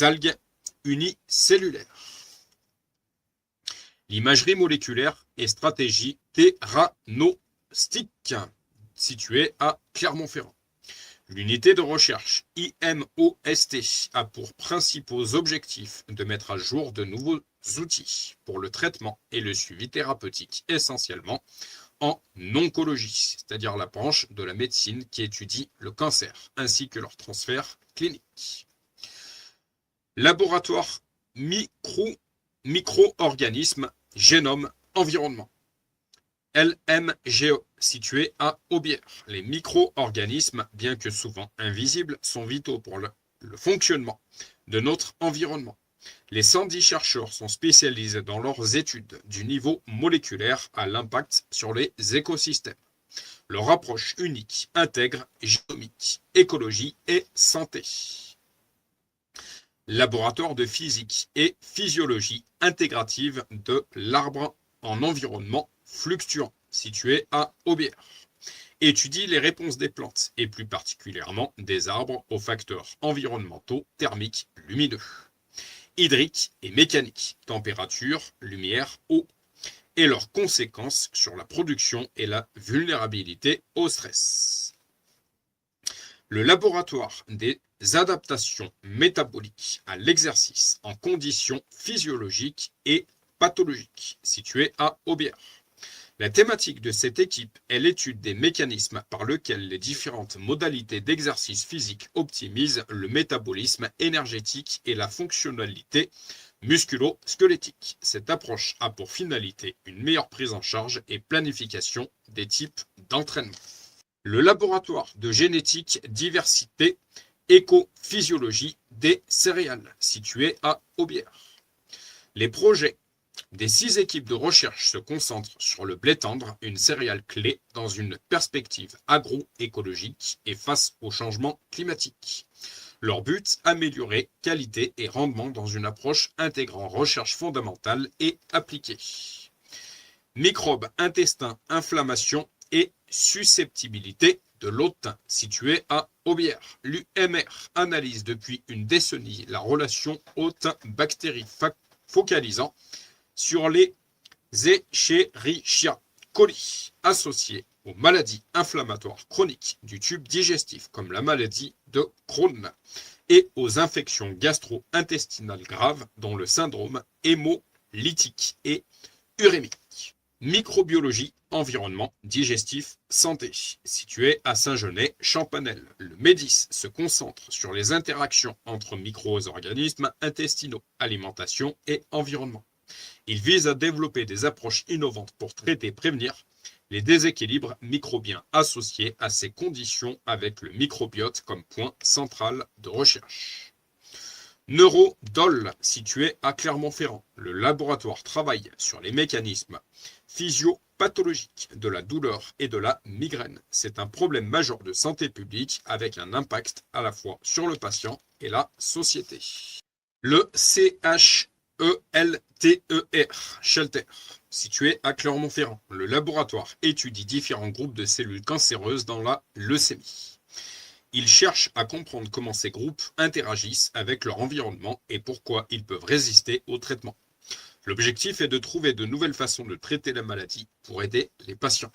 algues unicellulaires. L'imagerie moléculaire et stratégie theranostique, située à Clermont-Ferrand. L'unité de recherche IMOST a pour principaux objectifs de mettre à jour de nouveaux outils pour le traitement et le suivi thérapeutique, essentiellement en oncologie, c'est-à-dire la branche de la médecine qui étudie le cancer, ainsi que leur transfert clinique. Laboratoire micro-organismes, génome, environnement. LMGE, situé à Aubière. Les micro-organismes, bien que souvent invisibles, sont vitaux pour le fonctionnement de notre environnement. Les 110 chercheurs sont spécialisés dans leurs études du niveau moléculaire à l'impact sur les écosystèmes. Leur approche unique intègre génomique, écologie et santé. Laboratoire de physique et physiologie intégrative de l'arbre en environnement fluctuant, situé à Aubière. Étudie les réponses des plantes, et plus particulièrement des arbres, aux facteurs environnementaux, thermiques, lumineux, hydriques et mécaniques, température, lumière, eau, et leurs conséquences sur la production et la vulnérabilité au stress. Le laboratoire des adaptations métaboliques à l'exercice en conditions physiologiques et pathologiques, situé à Aubière. La thématique de cette équipe est l'étude des mécanismes par lesquels les différentes modalités d'exercice physique optimisent le métabolisme énergétique et la fonctionnalité musculo-squelettique. Cette approche a pour finalité une meilleure prise en charge et planification des types d'entraînement. Le laboratoire de génétique, diversité, écophysiologie des céréales, situé à Aubière. Les projets Des 6 équipes de recherche se concentrent sur le blé tendre, une céréale clé dans une perspective agroécologique et face au changement climatique. Leur but, améliorer qualité et rendement dans une approche intégrant recherche fondamentale et appliquée. Microbes, intestin, inflammation et susceptibilité de l'hôte situé à Aubière. L'UMR analyse depuis une décennie la relation hôte-bactérie, focalisant sur les Escherichia coli associés aux maladies inflammatoires chroniques du tube digestif comme la maladie de Crohn et aux infections gastro-intestinales graves dont le syndrome hémolytique et urémique. Microbiologie, environnement, digestif, santé. Situé à Saint-Genès-Champanel, le MEDIS se concentre sur les interactions entre micro-organismes intestinaux, alimentation et environnement. Il vise à développer des approches innovantes pour traiter et prévenir les déséquilibres microbiens associés à ces conditions avec le microbiote comme point central de recherche. Neurodol, situé à Clermont-Ferrand, le laboratoire travaille sur les mécanismes physiopathologiques de la douleur et de la migraine. C'est un problème majeur de santé publique avec un impact à la fois sur le patient et la société. Le CHELTER, Shelter, situé à Clermont-Ferrand, le laboratoire étudie différents groupes de cellules cancéreuses dans la leucémie. Il cherche à comprendre comment ces groupes interagissent avec leur environnement et pourquoi ils peuvent résister au traitement. L'objectif est de trouver de nouvelles façons de traiter la maladie pour aider les patients.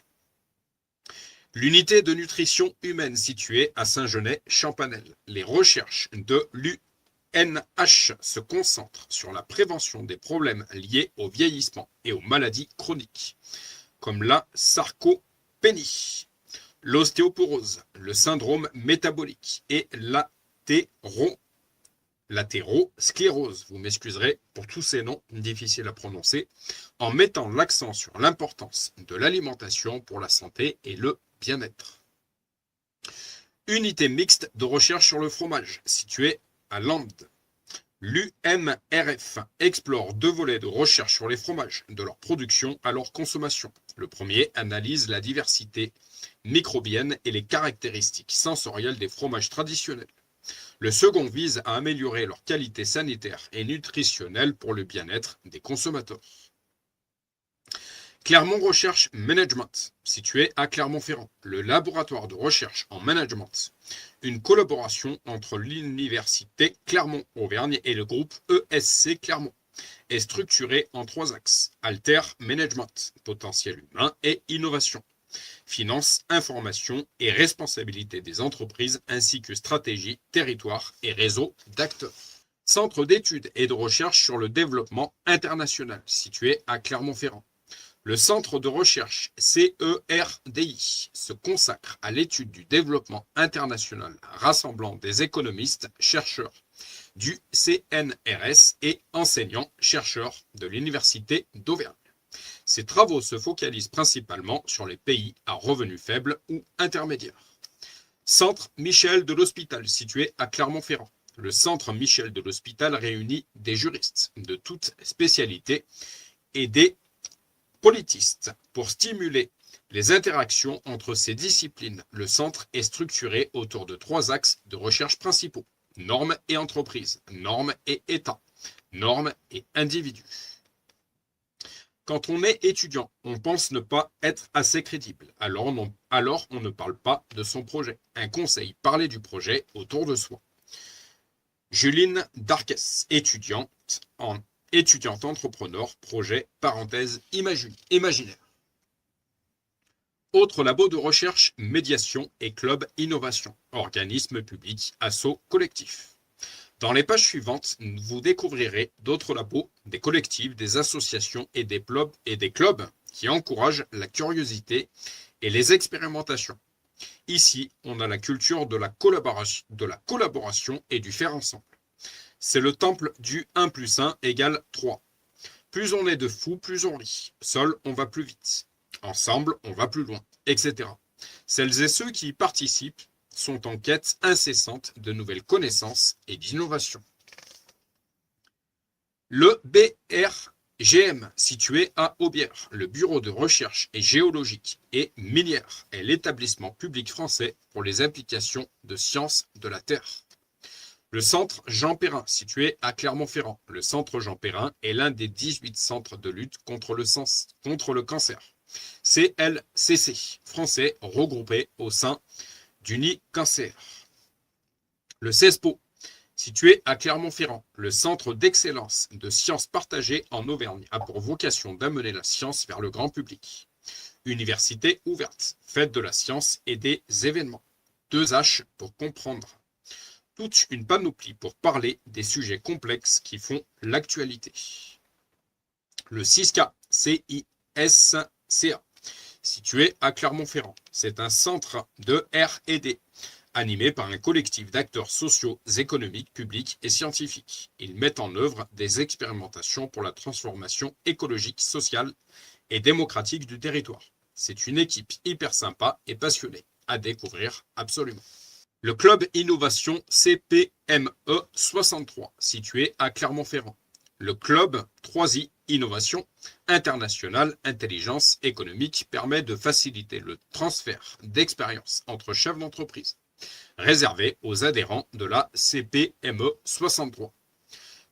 L'unité de nutrition humaine située à Saint-Genès-Champanel. Les recherches de l'UNH se concentrent sur la prévention des problèmes liés au vieillissement et aux maladies chroniques, comme la sarcopénie, l'ostéoporose, le syndrome métabolique et l'athérosclérose. Vous m'excuserez pour tous ces noms difficiles à prononcer, en mettant l'accent sur l'importance de l'alimentation pour la santé et le bien-être. Unité mixte de recherche sur le fromage, située à Lande. L'UMRF explore 2 volets de recherche sur les fromages, de leur production à leur consommation. Le premier analyse la diversité microbienne et les caractéristiques sensorielles des fromages traditionnels. Le second vise à améliorer leur qualité sanitaire et nutritionnelle pour le bien-être des consommateurs. Clermont Recherche Management, situé à Clermont-Ferrand, le laboratoire de recherche en management. Une collaboration entre l'Université Clermont-Auvergne et le groupe ESC Clermont est structurée en 3 axes. Alter Management, potentiel humain et innovation. Finance, information et responsabilité des entreprises ainsi que stratégie, territoire et réseau d'acteurs. Centre d'études et de recherche sur le développement international, situé à Clermont-Ferrand. Le centre de recherche CERDI se consacre à l'étude du développement international, rassemblant des économistes, chercheurs du CNRS et enseignants-chercheurs de l'Université d'Auvergne. Ces travaux se focalisent principalement sur les pays à revenus faibles ou intermédiaires. Centre Michel de l'Hospital, situé à Clermont-Ferrand. Le Centre Michel de l'Hospital réunit des juristes de toutes spécialités et des politistes. Pour stimuler les interactions entre ces disciplines, le centre est structuré autour de 3 axes de recherche principaux. Normes et entreprises, normes et État, normes et individus. Quand on est étudiant, on pense ne pas être assez crédible. Alors on ne parle pas de son projet. Un conseil, parler du projet autour de soi. Juline Darques, étudiante entrepreneur, projet, parenthèse, imaginaire. Autre labo de recherche, médiation et club innovation, organisme public, asso collectif. Dans les pages suivantes, vous découvrirez d'autres labos, des collectifs, des associations et des clubs qui encouragent la curiosité et les expérimentations. Ici, on a la culture de la collaboration et du faire ensemble. C'est le temple du 1 + 1 = 3. Plus on est de fous, plus on rit. Seul, on va plus vite. Ensemble, on va plus loin, etc. Celles et ceux qui y participent sont en quête incessante de nouvelles connaissances et d'innovations. Le BRFA l'IGM, situé à Aubière, le bureau de recherche et géologique et minière est l'établissement public français pour les applications de sciences de la Terre. Le centre Jean Perrin, situé à Clermont-Ferrand. Le centre Jean Perrin est l'un des 18 centres de lutte contre le cancer. CLCC, français regroupé au sein d'Unicancer. Le CESPO, situé à Clermont-Ferrand, le centre d'excellence de sciences partagées en Auvergne, a pour vocation d'amener la science vers le grand public. Université ouverte, fête de la science et des événements. 2H pour comprendre. Toute une panoplie pour parler des sujets complexes qui font l'actualité. Le CISCA, CISCA, situé à Clermont-Ferrand. C'est un centre de R&D animé par un collectif d'acteurs sociaux, économiques, publics et scientifiques. Ils mettent en œuvre des expérimentations pour la transformation écologique, sociale et démocratique du territoire. C'est une équipe hyper sympa et passionnée à découvrir absolument. Le Club Innovation CPME 63, situé à Clermont-Ferrand. Le Club 3i Innovation Internationale Intelligence économique permet de faciliter le transfert d'expériences entre chefs d'entreprise, réservé aux adhérents de la CPME 63.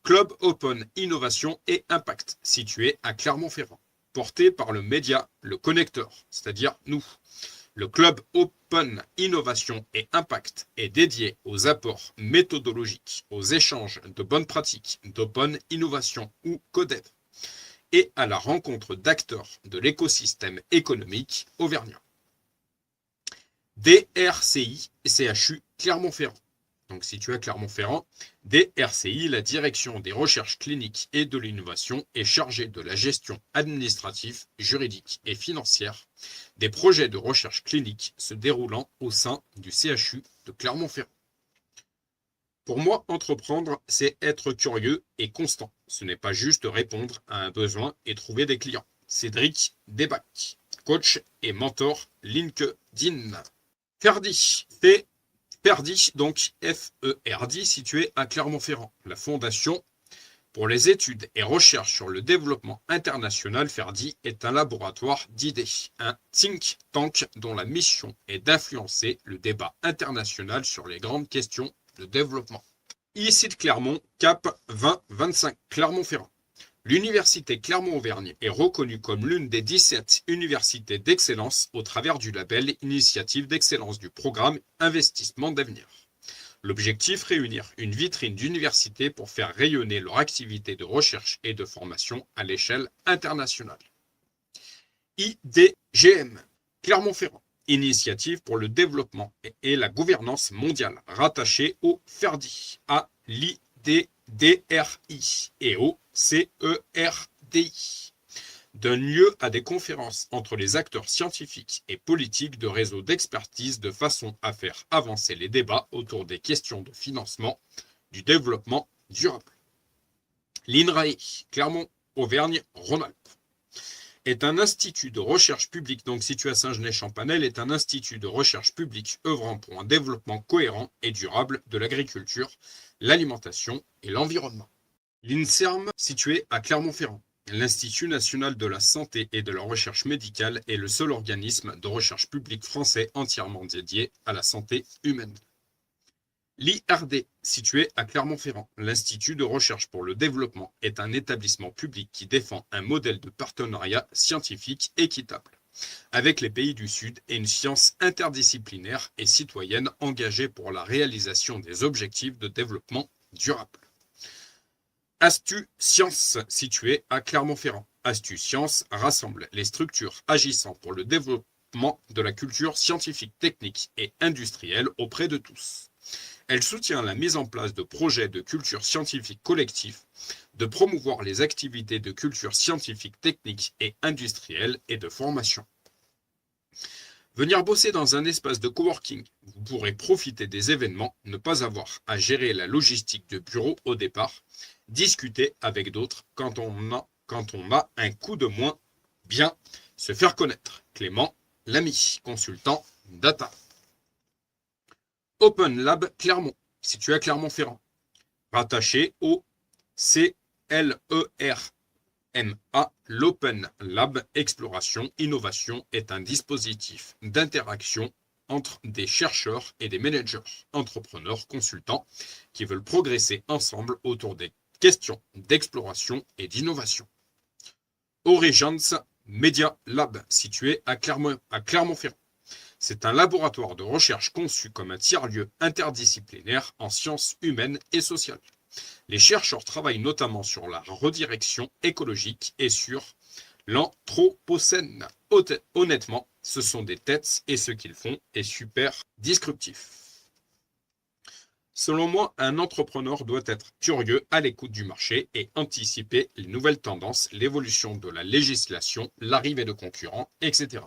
Club Open Innovation et Impact, situé à Clermont-Ferrand, porté par le média Le Connecteur, c'est-à-dire nous. Le Club Open Innovation et Impact est dédié aux apports méthodologiques, aux échanges de bonnes pratiques d'Open Innovation ou CODEV et à la rencontre d'acteurs de l'écosystème économique auvergnat. DRCI et CHU Clermont-Ferrand. Donc situé à Clermont-Ferrand, DRCI, la direction des recherches cliniques et de l'innovation, est chargée de la gestion administrative, juridique et financière des projets de recherche clinique se déroulant au sein du CHU de Clermont-Ferrand. Pour moi, entreprendre, c'est être curieux et constant. Ce n'est pas juste répondre à un besoin et trouver des clients. Cédric Debac, coach et mentor LinkedIn. Ferdi, donc FERD, situé à Clermont-Ferrand. La Fondation pour les études et recherches sur le développement international, FERDI, est un laboratoire d'idées, un think tank dont la mission est d'influencer le débat international sur les grandes questions de développement. Ici de Clermont, Cap 2025, Clermont-Ferrand. L'Université Clermont-Auvergne est reconnue comme l'une des 17 universités d'excellence au travers du label Initiative d'excellence du programme Investissement d'avenir. L'objectif, réunir une vitrine d'universités pour faire rayonner leur activité de recherche et de formation à l'échelle internationale. IDGM, Clermont-Ferrand, Initiative pour le développement et la gouvernance mondiale, rattachée au FERDI, à l'IDDRI et au CERDI, donne lieu à des conférences entre les acteurs scientifiques et politiques de réseaux d'expertise de façon à faire avancer les débats autour des questions de financement du développement durable. L'INRAE, Clermont-Auvergne-Rhône-Alpes, est un institut de recherche publique, donc situé à Saint-Genès-Champanel, est un institut de recherche publique œuvrant pour un développement cohérent et durable de l'agriculture, l'alimentation et l'environnement. L'INSERM, situé à Clermont-Ferrand. L'Institut national de la santé et de la recherche médicale est le seul organisme de recherche publique français entièrement dédié à la santé humaine. L'IRD, situé à Clermont-Ferrand, l'Institut de recherche pour le développement, est un établissement public qui défend un modèle de partenariat scientifique équitable avec les pays du Sud et une science interdisciplinaire et citoyenne engagée pour la réalisation des objectifs de développement durable. Astu Science, situé à Clermont-Ferrand. Astu Science rassemble les structures agissant pour le développement de la culture scientifique, technique et industrielle auprès de tous. Elle soutient la mise en place de projets de culture scientifique collectif, de promouvoir les activités de culture scientifique, technique et industrielle et de formation. Venir bosser dans un espace de coworking, vous pourrez profiter des événements, ne pas avoir à gérer la logistique de bureau au départ, discuter avec d'autres quand on a un coup de moins, bien se faire connaître. Clément Lamy, consultant data. Open Lab Clermont, situé à Clermont-Ferrand, rattaché au CLER, l'OPMA, l'Open Lab Exploration Innovation, est un dispositif d'interaction entre des chercheurs et des managers, entrepreneurs, consultants qui veulent progresser ensemble autour des questions d'exploration et d'innovation. Origence Media Lab, situé à Clermont-Ferrand. C'est un laboratoire de recherche conçu comme un tiers-lieu interdisciplinaire en sciences humaines et sociales. Les chercheurs travaillent notamment sur la redirection écologique et sur l'anthropocène. Honnêtement, ce sont des têtes et ce qu'ils font est super disruptif. Selon moi, un entrepreneur doit être curieux, à l'écoute du marché et anticiper les nouvelles tendances, l'évolution de la législation, l'arrivée de concurrents, etc.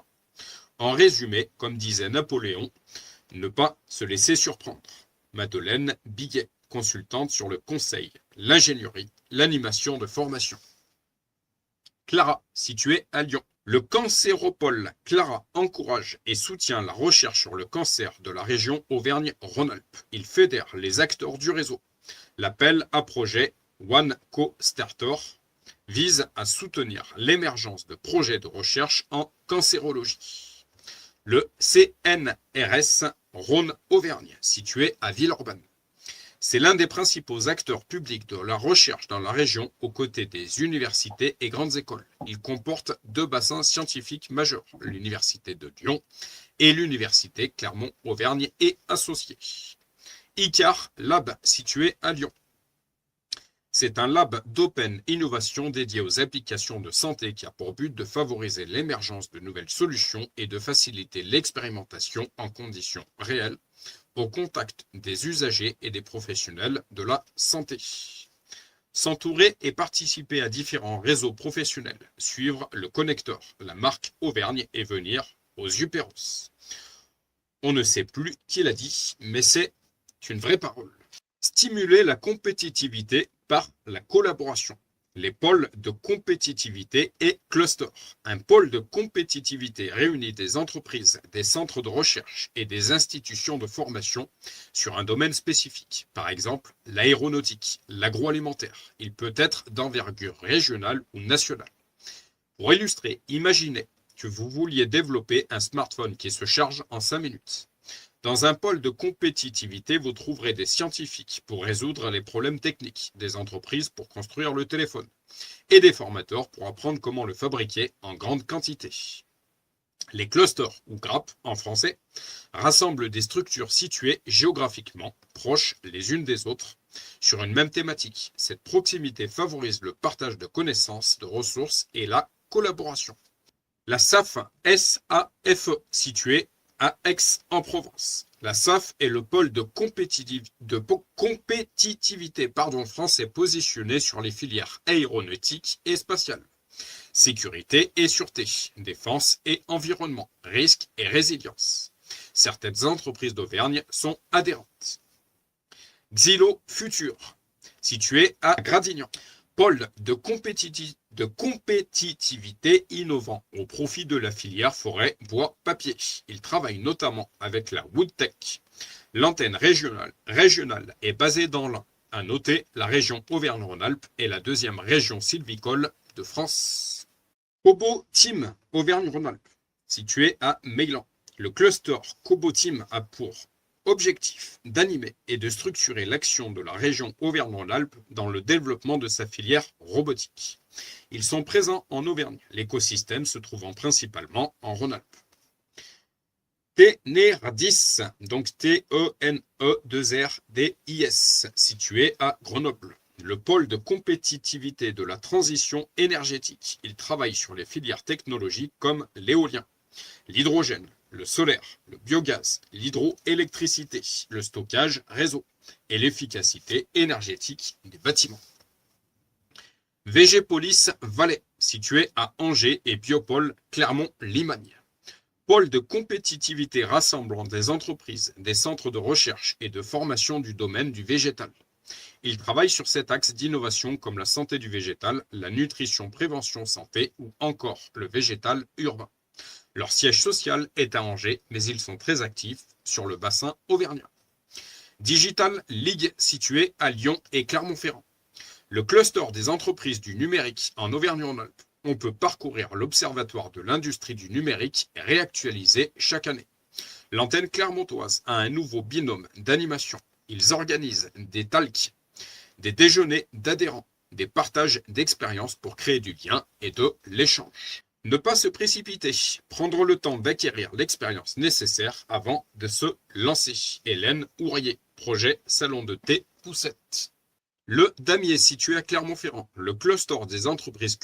En résumé, comme disait Napoléon, ne pas se laisser surprendre. Madeleine Biguet, consultante sur le conseil, l'ingénierie, l'animation de formation. Clara, située à Lyon. Le cancéropole Clara encourage et soutient la recherche sur le cancer de la région Auvergne-Rhône-Alpes. Il fédère les acteurs du réseau. L'appel à projet One Co-Starter vise à soutenir l'émergence de projets de recherche en cancérologie. Le CNRS Rhône-Auvergne, situé à Villeurbanne. C'est l'un des principaux acteurs publics de la recherche dans la région, aux côtés des universités et grandes écoles. Il comporte 2 bassins scientifiques majeurs, l'université de Lyon et l'université Clermont-Auvergne et associés. ICAR Lab, situé à Lyon. C'est un lab d'open innovation dédié aux applications de santé qui a pour but de favoriser l'émergence de nouvelles solutions et de faciliter l'expérimentation en conditions réelles au contact des usagers et des professionnels de la santé. S'entourer et participer à différents réseaux professionnels, suivre le connecteur, la marque Auvergne et venir aux Upéros. On ne sait plus qui l'a dit, mais c'est une vraie parole. Stimuler la compétitivité par la collaboration. Les pôles de compétitivité et clusters. Un pôle de compétitivité réunit des entreprises, des centres de recherche et des institutions de formation sur un domaine spécifique. Par exemple, l'aéronautique, l'agroalimentaire. Il peut être d'envergure régionale ou nationale. Pour illustrer, imaginez que vous vouliez développer un smartphone qui se charge en 5 minutes. Dans un pôle de compétitivité, vous trouverez des scientifiques pour résoudre les problèmes techniques, des entreprises pour construire le téléphone et des formateurs pour apprendre comment le fabriquer en grande quantité. Les clusters, ou grappes en français, rassemblent des structures situées géographiquement proches les unes des autres sur une même thématique. Cette proximité favorise le partage de connaissances, de ressources et la collaboration. La SAFE, S-A-F-E, située à Aix-en-Provence. La SAF est le pôle de compétitivité français positionné sur les filières aéronautiques et spatiales, sécurité et sûreté, défense et environnement, risque et résilience. Certaines entreprises d'Auvergne sont adhérentes. Xylo Futur, situé à Gradignan. Pôle de compétitivité innovant au profit de la filière forêt, bois, papier. Il travaille notamment avec la Woodtech. L'antenne régionale est basée dans l'Ain. À noter, la région Auvergne-Rhône-Alpes est la 2e région sylvicole de France. Kobo Team Auvergne-Rhône-Alpes, situé à Meylan. Le cluster Kobo Team a pour objectif d'animer et de structurer l'action de la région Auvergne-Rhône-Alpes dans le développement de sa filière robotique. Ils sont présents en Auvergne, l'écosystème se trouvant principalement en Rhône-Alpes. Tenerdis, donc T-E-N-E-2-R-D-I-S, situé à Grenoble. Le pôle de compétitivité de la transition énergétique. Il travaille sur les filières technologiques comme l'éolien, l'hydrogène, le solaire, le biogaz, l'hydroélectricité, le stockage réseau et l'efficacité énergétique des bâtiments. Végépolis Valais, situé à Angers et Biopôle Clermont-Limagne. Pôle de compétitivité rassemblant des entreprises, des centres de recherche et de formation du domaine du végétal. Il travaille sur cet axe d'innovation comme la santé du végétal, la nutrition prévention santé ou encore le végétal urbain. Leur siège social est à Angers, mais ils sont très actifs sur le bassin auvergnat. Digital League, situé à Lyon et Clermont-Ferrand. Le cluster des entreprises du numérique en Auvergne-Rhône-Alpes. On peut parcourir l'Observatoire de l'industrie du numérique réactualisé chaque année. L'antenne clermontoise a un nouveau binôme d'animation. Ils organisent des talks, des déjeuners d'adhérents, des partages d'expériences pour créer du lien et de l'échange. Ne pas se précipiter, prendre le temps d'acquérir l'expérience nécessaire avant de se lancer. Hélène Ourrier, projet Salon de thé Poussette. Le Damier, situé à Clermont-Ferrand, le cluster des entreprises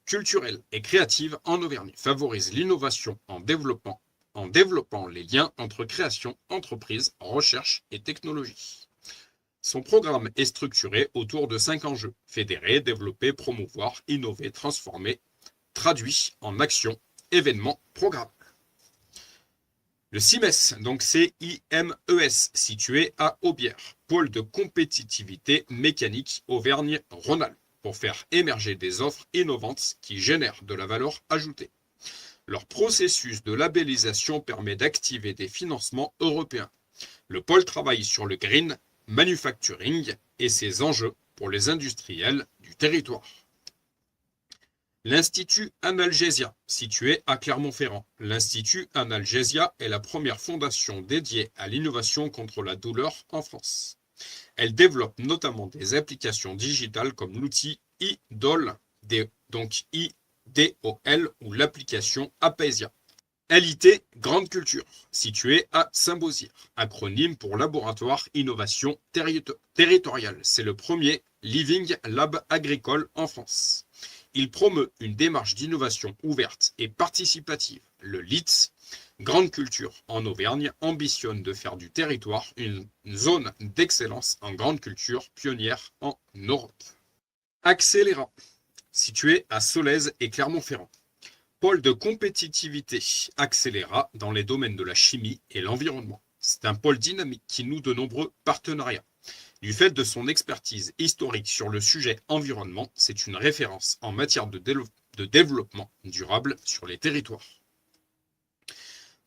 culturelles et créatives en Auvergne, favorise l'innovation en développant les liens entre création, entreprise, recherche et technologie. Son programme est structuré autour de 5 enjeux: fédérer, développer, promouvoir, innover, transformer, traduit en actions, événements, programmes. Le CIMES, donc C-I-M-E-S, situé à Aubière, pôle de compétitivité mécanique Auvergne-Rhône-Alpes, pour faire émerger des offres innovantes qui génèrent de la valeur ajoutée. Leur processus de labellisation permet d'activer des financements européens. Le pôle travaille sur le green manufacturing et ses enjeux pour les industriels du territoire. L'Institut Analgesia, situé à Clermont-Ferrand. L'Institut Analgesia est la première fondation dédiée à l'innovation contre la douleur en France. Elle développe notamment des applications digitales comme l'outil IDOL, donc IDOL, ou l'application Apaesia. LIT Grande Culture, situé à Saint-Beauzire, acronyme pour Laboratoire Innovation Territoriale. C'est le premier Living Lab agricole en France. Il promeut une démarche d'innovation ouverte et participative. Le LIT Grande Culture en Auvergne ambitionne de faire du territoire une zone d'excellence en grande culture pionnière en Europe. Accéléra, situé à Solèze et Clermont-Ferrand. Pôle de compétitivité Accéléra dans les domaines de la chimie et l'environnement. C'est un pôle dynamique qui noue de nombreux partenariats. Du fait de son expertise historique sur le sujet environnement, c'est une référence en matière de développement durable sur les territoires.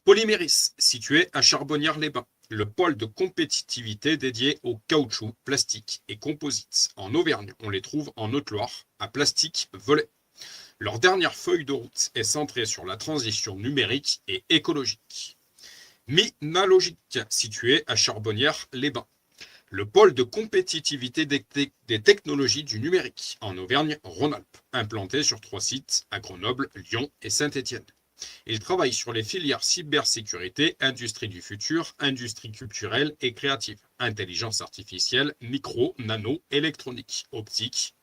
Polyméris, situé à Charbonnières-les-Bains, le pôle de compétitivité dédié au caoutchouc, plastique et composites. En Auvergne, on les trouve en Haute-Loire, à Plastique Velay. Leur dernière feuille de route est centrée sur la transition numérique et écologique. Minalogique, situé à Charbonnières-les-Bains, le pôle de compétitivité des technologies du numérique en Auvergne-Rhône-Alpes, implanté sur 3 sites à Grenoble, Lyon et Saint-Étienne. Il travaille sur les filières cybersécurité, industrie du futur, industrie culturelle et créative, intelligence artificielle, micro, nano, électronique, optique,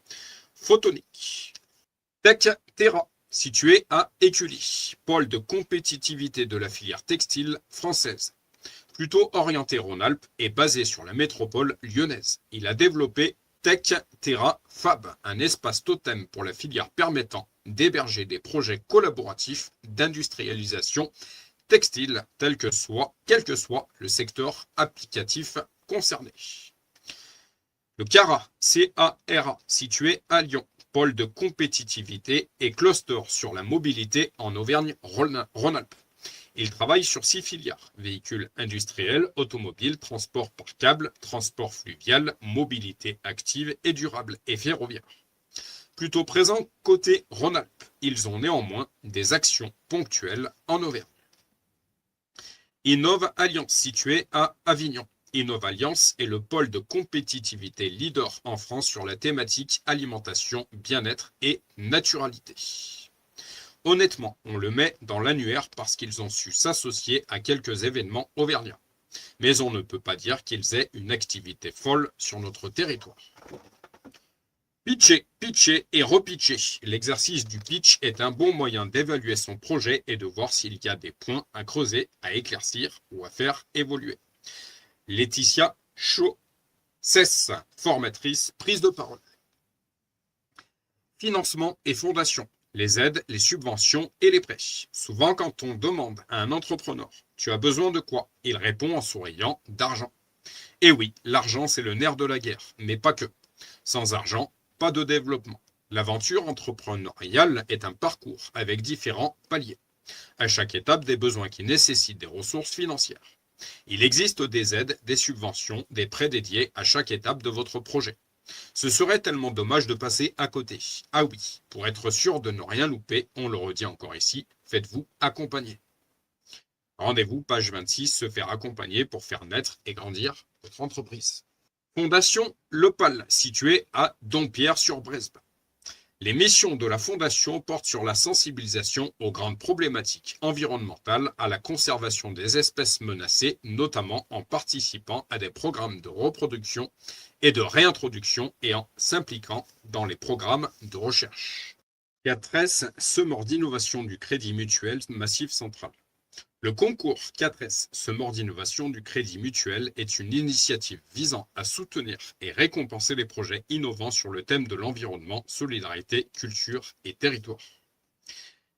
photonique. TechTerra, situé à Écully, pôle de compétitivité de la filière textile française. Plutôt orienté Rhône-Alpes et basé sur la métropole lyonnaise. Il a développé TechTerra Fab, un espace totem pour la filière permettant d'héberger des projets collaboratifs d'industrialisation textile, quel que soit le secteur applicatif concerné. Le CARA, C-A-R-A, situé à Lyon, pôle de compétitivité et cluster sur la mobilité en Auvergne-Rhône-Alpes. Il travaille sur 6 filières: véhicules industriels, automobiles, transport par câble, transport fluvial, mobilité active et durable et ferroviaire. Plutôt présents côté Rhône-Alpes, ils ont néanmoins des actions ponctuelles en Auvergne. Innov Alliance, situé à Avignon. Innov Alliance est le pôle de compétitivité leader en France sur la thématique alimentation, bien-être et naturalité. Honnêtement, on le met dans l'annuaire parce qu'ils ont su s'associer à quelques événements auvergnats. Mais on ne peut pas dire qu'ils aient une activité folle sur notre territoire. Pitcher, pitcher et repitcher. L'exercice du pitch est un bon moyen d'évaluer son projet et de voir s'il y a des points à creuser, à éclaircir ou à faire évoluer. Laetitia Chaussès, formatrice, prise de parole. Financement et fondation. Les aides, les subventions et les prêts. Souvent, quand on demande à un entrepreneur « Tu as besoin de quoi ?» il répond en souriant « D'argent ». Et oui, l'argent, c'est le nerf de la guerre, mais pas que. Sans argent, pas de développement. L'aventure entrepreneuriale est un parcours avec différents paliers. À chaque étape, des besoins qui nécessitent des ressources financières. Il existe des aides, des subventions, des prêts dédiés à chaque étape de votre projet. Ce serait tellement dommage de passer à côté. Ah oui, pour être sûr de ne rien louper, on le redit encore ici, faites-vous accompagner. Rendez-vous, page 26, se faire accompagner pour faire naître et grandir votre entreprise. Fondation Lepal, située à Dompierre-sur-Bresle. Les missions de la Fondation portent sur la sensibilisation aux grandes problématiques environnementales, à la conservation des espèces menacées, notamment en participant à des programmes de reproduction et de réintroduction et en s'impliquant dans les programmes de recherche. 4S, semeur d'innovation du Crédit Mutuel Massif Central. Le concours 4S Semeur d'innovation du Crédit Mutuel est une initiative visant à soutenir et récompenser les projets innovants sur le thème de l'environnement, solidarité, culture et territoire.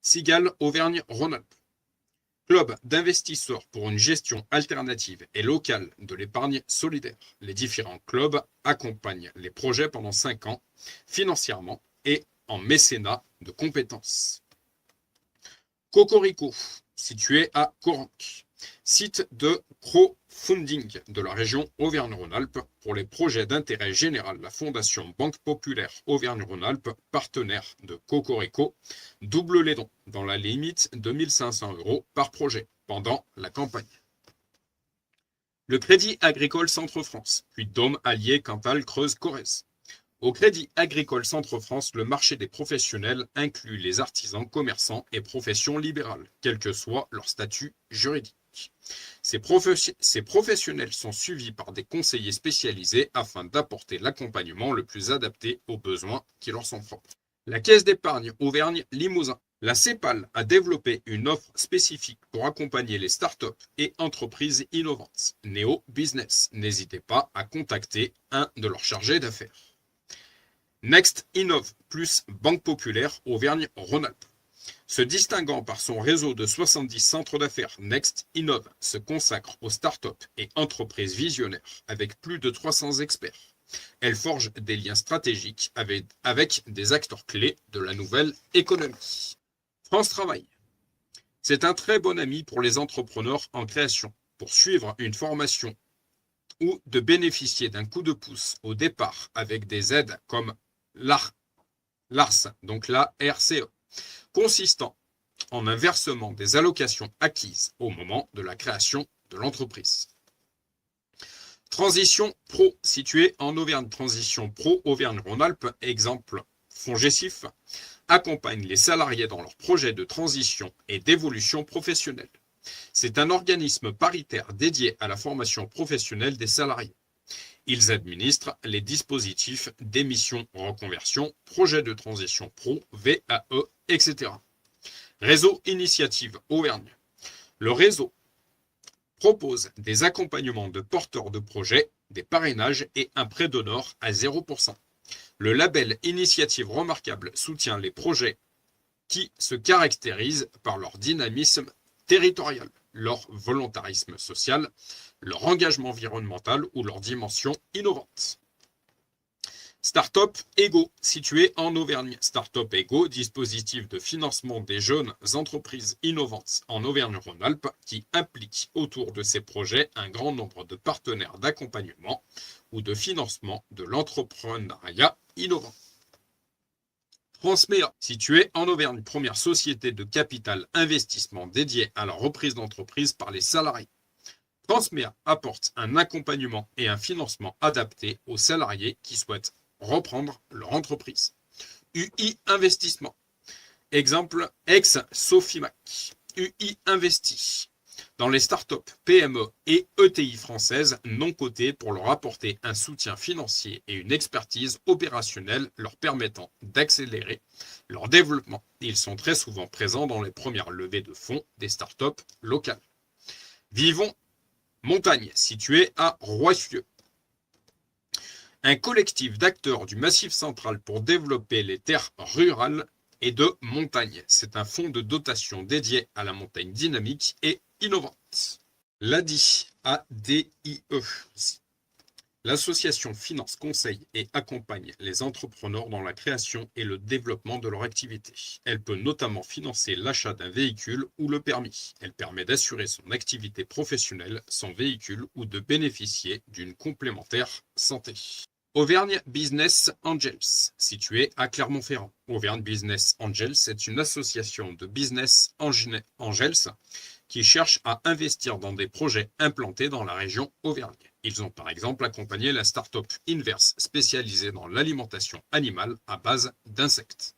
Cigale Auvergne-Rhône-Alpes. Club d'investisseurs pour une gestion alternative et locale de l'épargne solidaire. Les différents clubs accompagnent les projets pendant 5 ans, financièrement et en mécénat de compétences. Cocorico, situé à Coranque, site de crowdfunding de la région Auvergne-Rhône-Alpes pour les projets d'intérêt général. La Fondation Banque Populaire Auvergne-Rhône-Alpes, partenaire de Cocorico, double les dons dans la limite de 1 500 € par projet pendant la campagne. Le Crédit Agricole Centre-France, puis Dôme Allier Cantal Creuse Corrèze. Au Crédit Agricole Centre-France, le marché des professionnels inclut les artisans, commerçants et professions libérales, quel que soit leur statut juridique. Ces professionnels sont suivis par des conseillers spécialisés afin d'apporter l'accompagnement le plus adapté aux besoins qui leur sont propres. La Caisse d'épargne Auvergne-Limousin. La CEPAL a développé une offre spécifique pour accompagner les startups et entreprises innovantes. Néo Business. N'hésitez pas à contacter un de leurs chargés d'affaires. Next Innov plus Banque Populaire Auvergne-Rhône-Alpes. Se distinguant par son réseau de 70 centres d'affaires, Next Innov se consacre aux startups et entreprises visionnaires avec plus de 300 experts. Elle forge des liens stratégiques avec des acteurs clés de la nouvelle économie. France Travail. C'est un très bon ami pour les entrepreneurs en création. Pour suivre une formation ou de bénéficier d'un coup de pouce au départ avec des aides comme l'ARS, donc la RCE, consistant en un versement des allocations acquises au moment de la création de l'entreprise. Transition Pro, située en Auvergne. Transition Pro Auvergne-Rhône-Alpes, exemple Fongessif, accompagne les salariés dans leurs projets de transition et d'évolution professionnelle. C'est un organisme paritaire dédié à la formation professionnelle des salariés. Ils administrent les dispositifs d'émission reconversion, projets de transition pro, VAE, etc. Réseau Initiative Auvergne. Le réseau propose des accompagnements de porteurs de projets, des parrainages et un prêt d'honneur à 0%. Le label Initiative Remarquable soutient les projets qui se caractérisent par leur dynamisme territorial, leur volontarisme social, leur engagement environnemental ou leur dimension innovante. Startup Ego, situé en Auvergne. Startup Ego, dispositif de financement des jeunes entreprises innovantes en Auvergne-Rhône-Alpes qui implique autour de ces projets un grand nombre de partenaires d'accompagnement ou de financement de l'entrepreneuriat innovant. Transmea, située en Auvergne, première société de capital investissement dédiée à la reprise d'entreprise par les salariés. Transmea apporte un accompagnement et un financement adapté aux salariés qui souhaitent reprendre leur entreprise. UI Investissement. Exemple, ex-Sofimac. UI Investi. Dans les startups, PME et ETI françaises non cotées pour leur apporter un soutien financier et une expertise opérationnelle leur permettant d'accélérer leur développement. Ils sont très souvent présents dans les premières levées de fonds des startups locales. Vivons Montagne, situé à Roissieux. Un collectif d'acteurs du Massif Central pour développer les terres rurales et de montagne. C'est un fonds de dotation dédié à la montagne dynamique et innovante. L'ADIE, ADIE. L'association finance, conseille et accompagne les entrepreneurs dans la création et le développement de leur activité. Elle peut notamment financer l'achat d'un véhicule ou le permis. Elle permet d'assurer son activité professionnelle, son véhicule ou de bénéficier d'une complémentaire santé. Auvergne Business Angels, située à Clermont-Ferrand. Auvergne Business Angels est une association de business angels qui cherche à investir dans des projets implantés dans la région Auvergne. Ils ont par exemple accompagné la start-up Inverse, spécialisée dans l'alimentation animale à base d'insectes.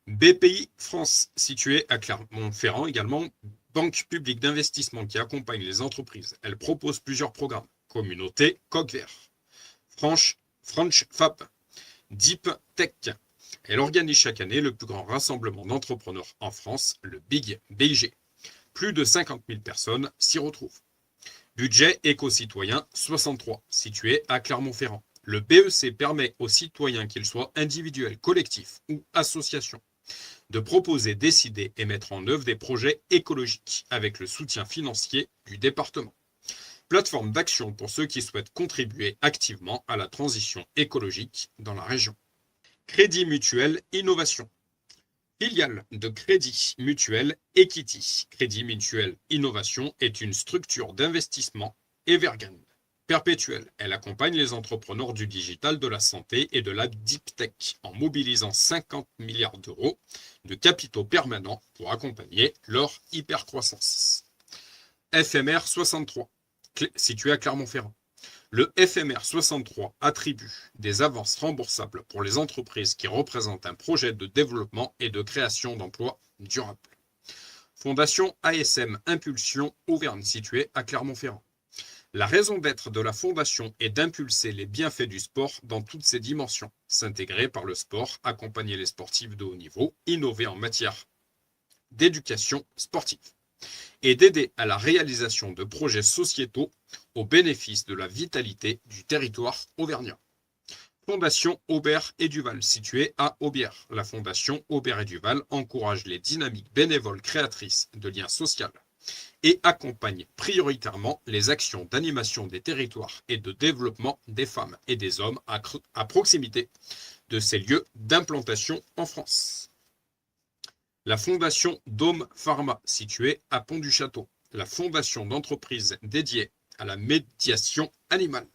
BPI France, située à Clermont-Ferrand également, banque publique d'investissement qui accompagne les entreprises. Elle propose plusieurs programmes. Communauté, Coq Vert, French Fab, Deep Tech. Elle organise chaque année le plus grand rassemblement d'entrepreneurs en France, le Big BIG. Plus de 50 000 personnes s'y retrouvent. Budget éco-citoyen 63, situé à Clermont-Ferrand. Le BEC permet aux citoyens, qu'ils soient individuels, collectifs ou associations, de proposer, décider et mettre en œuvre des projets écologiques avec le soutien financier du département. Plateforme d'action pour ceux qui souhaitent contribuer activement à la transition écologique dans la région. Crédit Mutuel Innovation. Filiale de Crédit Mutuel Equity. Crédit Mutuel Innovation est une structure d'investissement evergreen, perpétuelle. Elle accompagne les entrepreneurs du digital, de la santé et de la deep tech en mobilisant 50 milliards d'euros de capitaux permanents pour accompagner leur hypercroissance. FMR 63, situé à Clermont-Ferrand. Le FMR 63 attribue des avances remboursables pour les entreprises qui représentent un projet de développement et de création d'emplois durables. Fondation ASM Impulsion Auvergne, située à Clermont-Ferrand. La raison d'être de la fondation est d'impulser les bienfaits du sport dans toutes ses dimensions, s'intégrer par le sport, accompagner les sportifs de haut niveau, innover en matière d'éducation sportive et d'aider à la réalisation de projets sociétaux au bénéfice de la vitalité du territoire auvergnat. Fondation Aubert et Duval, située à Aubière. La Fondation Aubert et Duval encourage les dynamiques bénévoles créatrices de liens sociaux et accompagne prioritairement les actions d'animation des territoires et de développement des femmes et des hommes à proximité de ces lieux d'implantation en France. La Fondation Dôme Pharma, située à Pont-du-Château. La fondation d'entreprise dédiée à la médiation animale.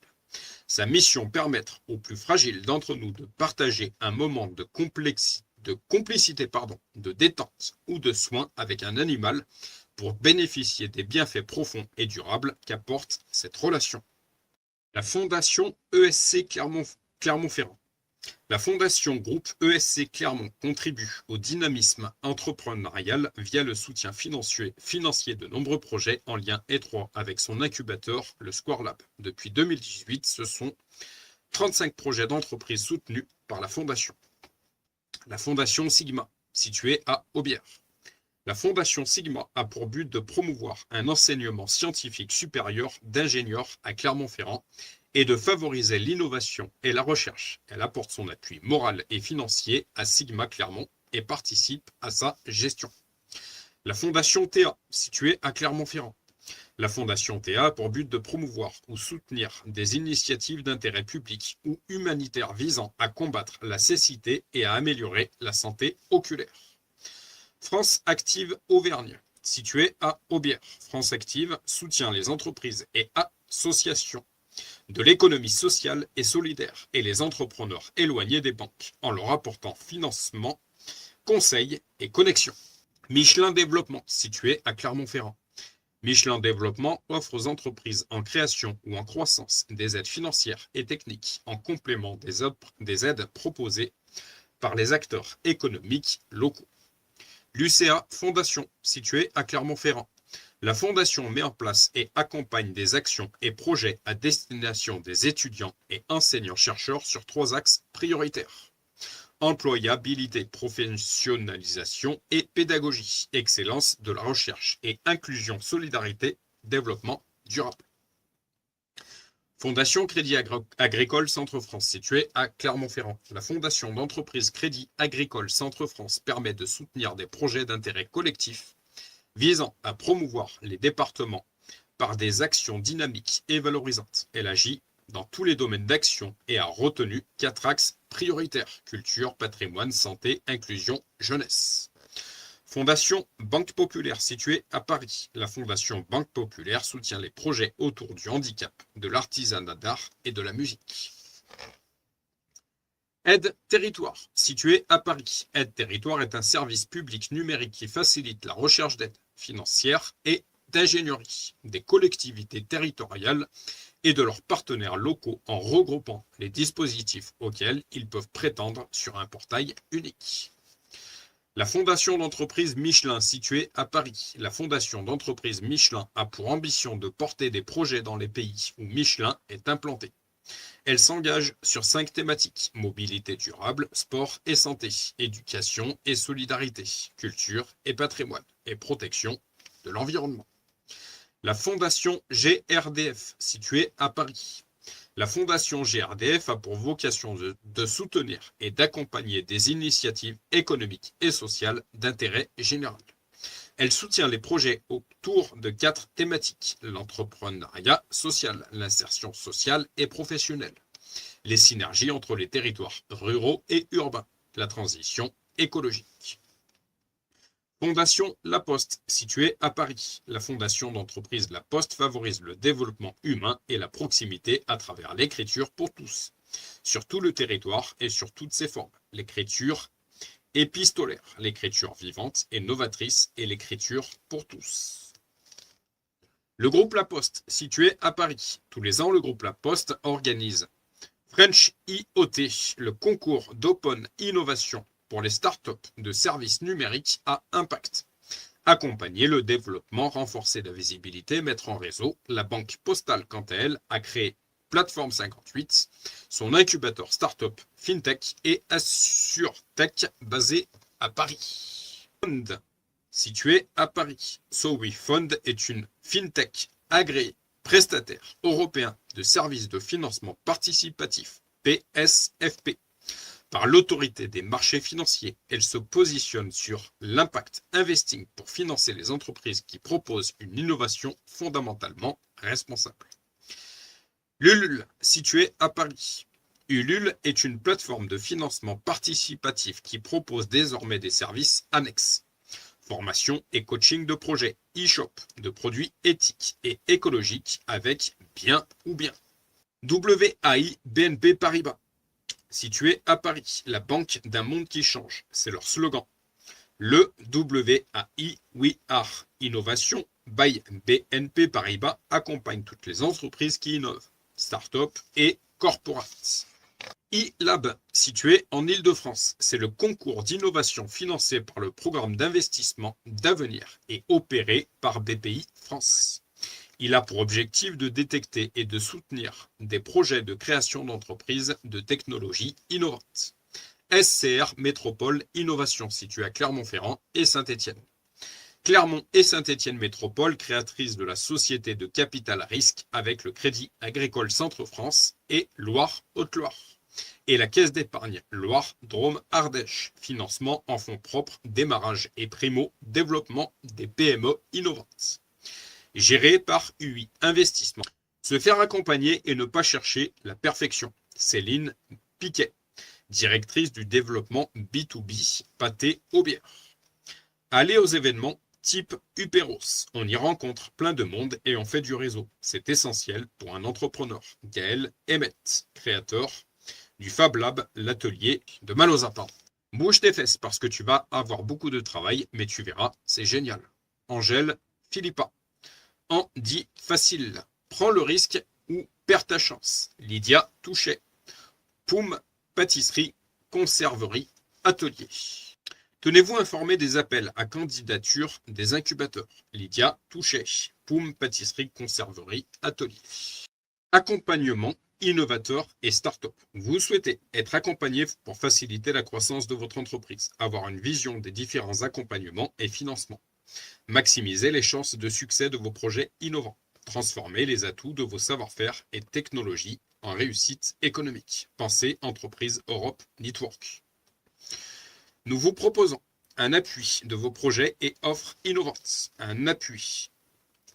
Sa mission, permettre aux plus fragiles d'entre nous de partager un moment de complicité, de détente ou de soins avec un animal pour bénéficier des bienfaits profonds et durables qu'apporte cette relation. La Fondation ESC Clermont-Ferrand. La Fondation Groupe ESC Clermont contribue au dynamisme entrepreneurial via le soutien financier de nombreux projets en lien étroit avec son incubateur, le Square Lab. Depuis 2018, ce sont 35 projets d'entreprise soutenus par la Fondation. La Fondation Sigma, située à Aubière. La Fondation Sigma a pour but de promouvoir un enseignement scientifique supérieur d'ingénieurs à Clermont-Ferrand et de favoriser l'innovation et la recherche. Elle apporte son appui moral et financier à Sigma Clermont et participe à sa gestion. La Fondation Théa, située à Clermont-Ferrand. La Fondation Théa a pour but de promouvoir ou soutenir des initiatives d'intérêt public ou humanitaire visant à combattre la cécité et à améliorer la santé oculaire. France Active Auvergne, située à Aubière. France Active soutient les entreprises et associations de l'économie sociale et solidaire et les entrepreneurs éloignés des banques en leur apportant financement, conseils et connexions. Michelin Développement, situé à Clermont-Ferrand. Michelin Développement offre aux entreprises en création ou en croissance des aides financières et techniques en complément des aides proposées par les acteurs économiques locaux. L'UCA Fondation, située à Clermont-Ferrand. La Fondation met en place et accompagne des actions et projets à destination des étudiants et enseignants-chercheurs sur 3 axes prioritaires. Employabilité, professionnalisation et pédagogie, excellence de la recherche et inclusion, solidarité, développement durable. Fondation Crédit Agricole Centre-France, située à Clermont-Ferrand. La Fondation d'entreprise Crédit Agricole Centre-France permet de soutenir des projets d'intérêt collectif visant à promouvoir les départements par des actions dynamiques et valorisantes. Elle agit dans tous les domaines d'action et a retenu 4 axes prioritaires: culture, patrimoine, santé, inclusion, jeunesse. Fondation Banque Populaire, située à Paris. La Fondation Banque Populaire soutient les projets autour du handicap, de l'artisanat d'art et de la musique. Aide Territoire, situé à Paris. Aide Territoire est un service public numérique qui facilite la recherche d'aide financière et d'ingénierie des collectivités territoriales et de leurs partenaires locaux en regroupant les dispositifs auxquels ils peuvent prétendre sur un portail unique. La fondation d'entreprise Michelin située à Paris. La fondation d'entreprise Michelin a pour ambition de porter des projets dans les pays où Michelin est implanté. Elle s'engage sur 5 thématiques: mobilité durable, sport et santé, éducation et solidarité, culture et patrimoine, et protection de l'environnement. La fondation GRDF, située à Paris. La fondation GRDF a pour vocation de soutenir et d'accompagner des initiatives économiques et sociales d'intérêt général. Elle soutient les projets autour de 4 thématiques: l'entrepreneuriat social, l'insertion sociale et professionnelle, les synergies entre les territoires ruraux et urbains, la transition écologique. Fondation La Poste, située à Paris. La fondation d'entreprise La Poste favorise le développement humain et la proximité à travers l'écriture pour tous, sur tout le territoire et sur toutes ses formes. L'écriture épistolaire, l'écriture vivante et novatrice et l'écriture pour tous. Le groupe La Poste, situé à Paris. Tous les ans, le groupe La Poste organise French IoT, le concours d'Open Innovation pour les startups de services numériques à impact. Accompagner le développement, renforcer la visibilité, mettre en réseau. La Banque Postale, quant à elle, a créé Plateforme 58, son incubateur startup FinTech et AssureTech basé à Paris. Fund, situé à Paris. SoWeFund est une FinTech agréée, prestataire européen de services de financement participatif, PSFP. Par l'autorité des marchés financiers, elle se positionne sur l'impact investing pour financer les entreprises qui proposent une innovation fondamentalement responsable. Ulule, situé à Paris. Ulule est une plateforme de financement participatif qui propose désormais des services annexes: formation et coaching de projets, e-shop, de produits éthiques et écologiques avec bien ou bien. WAI BNP Paribas, situé à Paris. La banque d'un monde qui change, c'est leur slogan. Le WAI We Are Innovation by BNP Paribas accompagne toutes les entreprises qui innovent, start-up et corporates. e-Lab, situé en Île-de-France, c'est le concours d'innovation financé par le programme d'investissement d'avenir et opéré par BPI France. Il a pour objectif de détecter et de soutenir des projets de création d'entreprises de technologies innovantes. SCR Métropole Innovation, situé à Clermont-Ferrand et Saint-Étienne. Clermont et Saint-Étienne Métropole, créatrice de la société de capital risque avec le Crédit Agricole Centre-France et Loire-Haute-Loire. Et la Caisse d'épargne Loire-Drôme-Ardèche, financement en fonds propres, démarrage et primo-développement des PME innovantes. Géré par UI Investissement. Se faire accompagner et ne pas chercher la perfection. Céline Piquet, directrice du développement B2B, pâté aux bières. Aller aux événements type Uperos. On y rencontre plein de monde et on fait du réseau. C'est essentiel pour un entrepreneur. Gaël Emmett, créateur du Fab Lab, l'atelier de Malozapin. Bouge tes fesses parce que tu vas avoir beaucoup de travail, mais tu verras, c'est génial. Angèle Philippa. En dit facile. Prends le risque ou perds ta chance. Lydia Touchet. Poum, pâtisserie, conserverie, atelier. Tenez-vous informé des appels à candidature des incubateurs. Lydia Touchet. Poum, pâtisserie, conserverie, atelier. Accompagnement, innovateur et start-up. Vous souhaitez être accompagné pour faciliter la croissance de votre entreprise, avoir une vision des différents accompagnements et financements. Maximiser les chances de succès de vos projets innovants. Transformer les atouts de vos savoir-faire et technologies en réussite économique. Pensez entreprise Europe Network. Nous vous proposons un appui de vos projets et offres innovantes. Un appui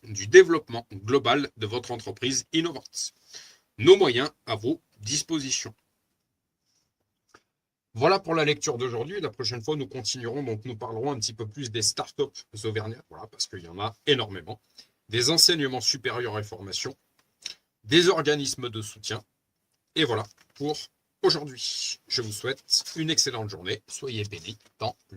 du développement global de votre entreprise innovante. Nos moyens à vos dispositions. Voilà pour la lecture d'aujourd'hui. La prochaine fois, nous continuerons, donc nous parlerons un petit peu plus des startups auvergnats, voilà, parce qu'il y en a énormément, des enseignements supérieurs et formations, des organismes de soutien, et voilà pour aujourd'hui. Je vous souhaite une excellente journée. Soyez bénis dans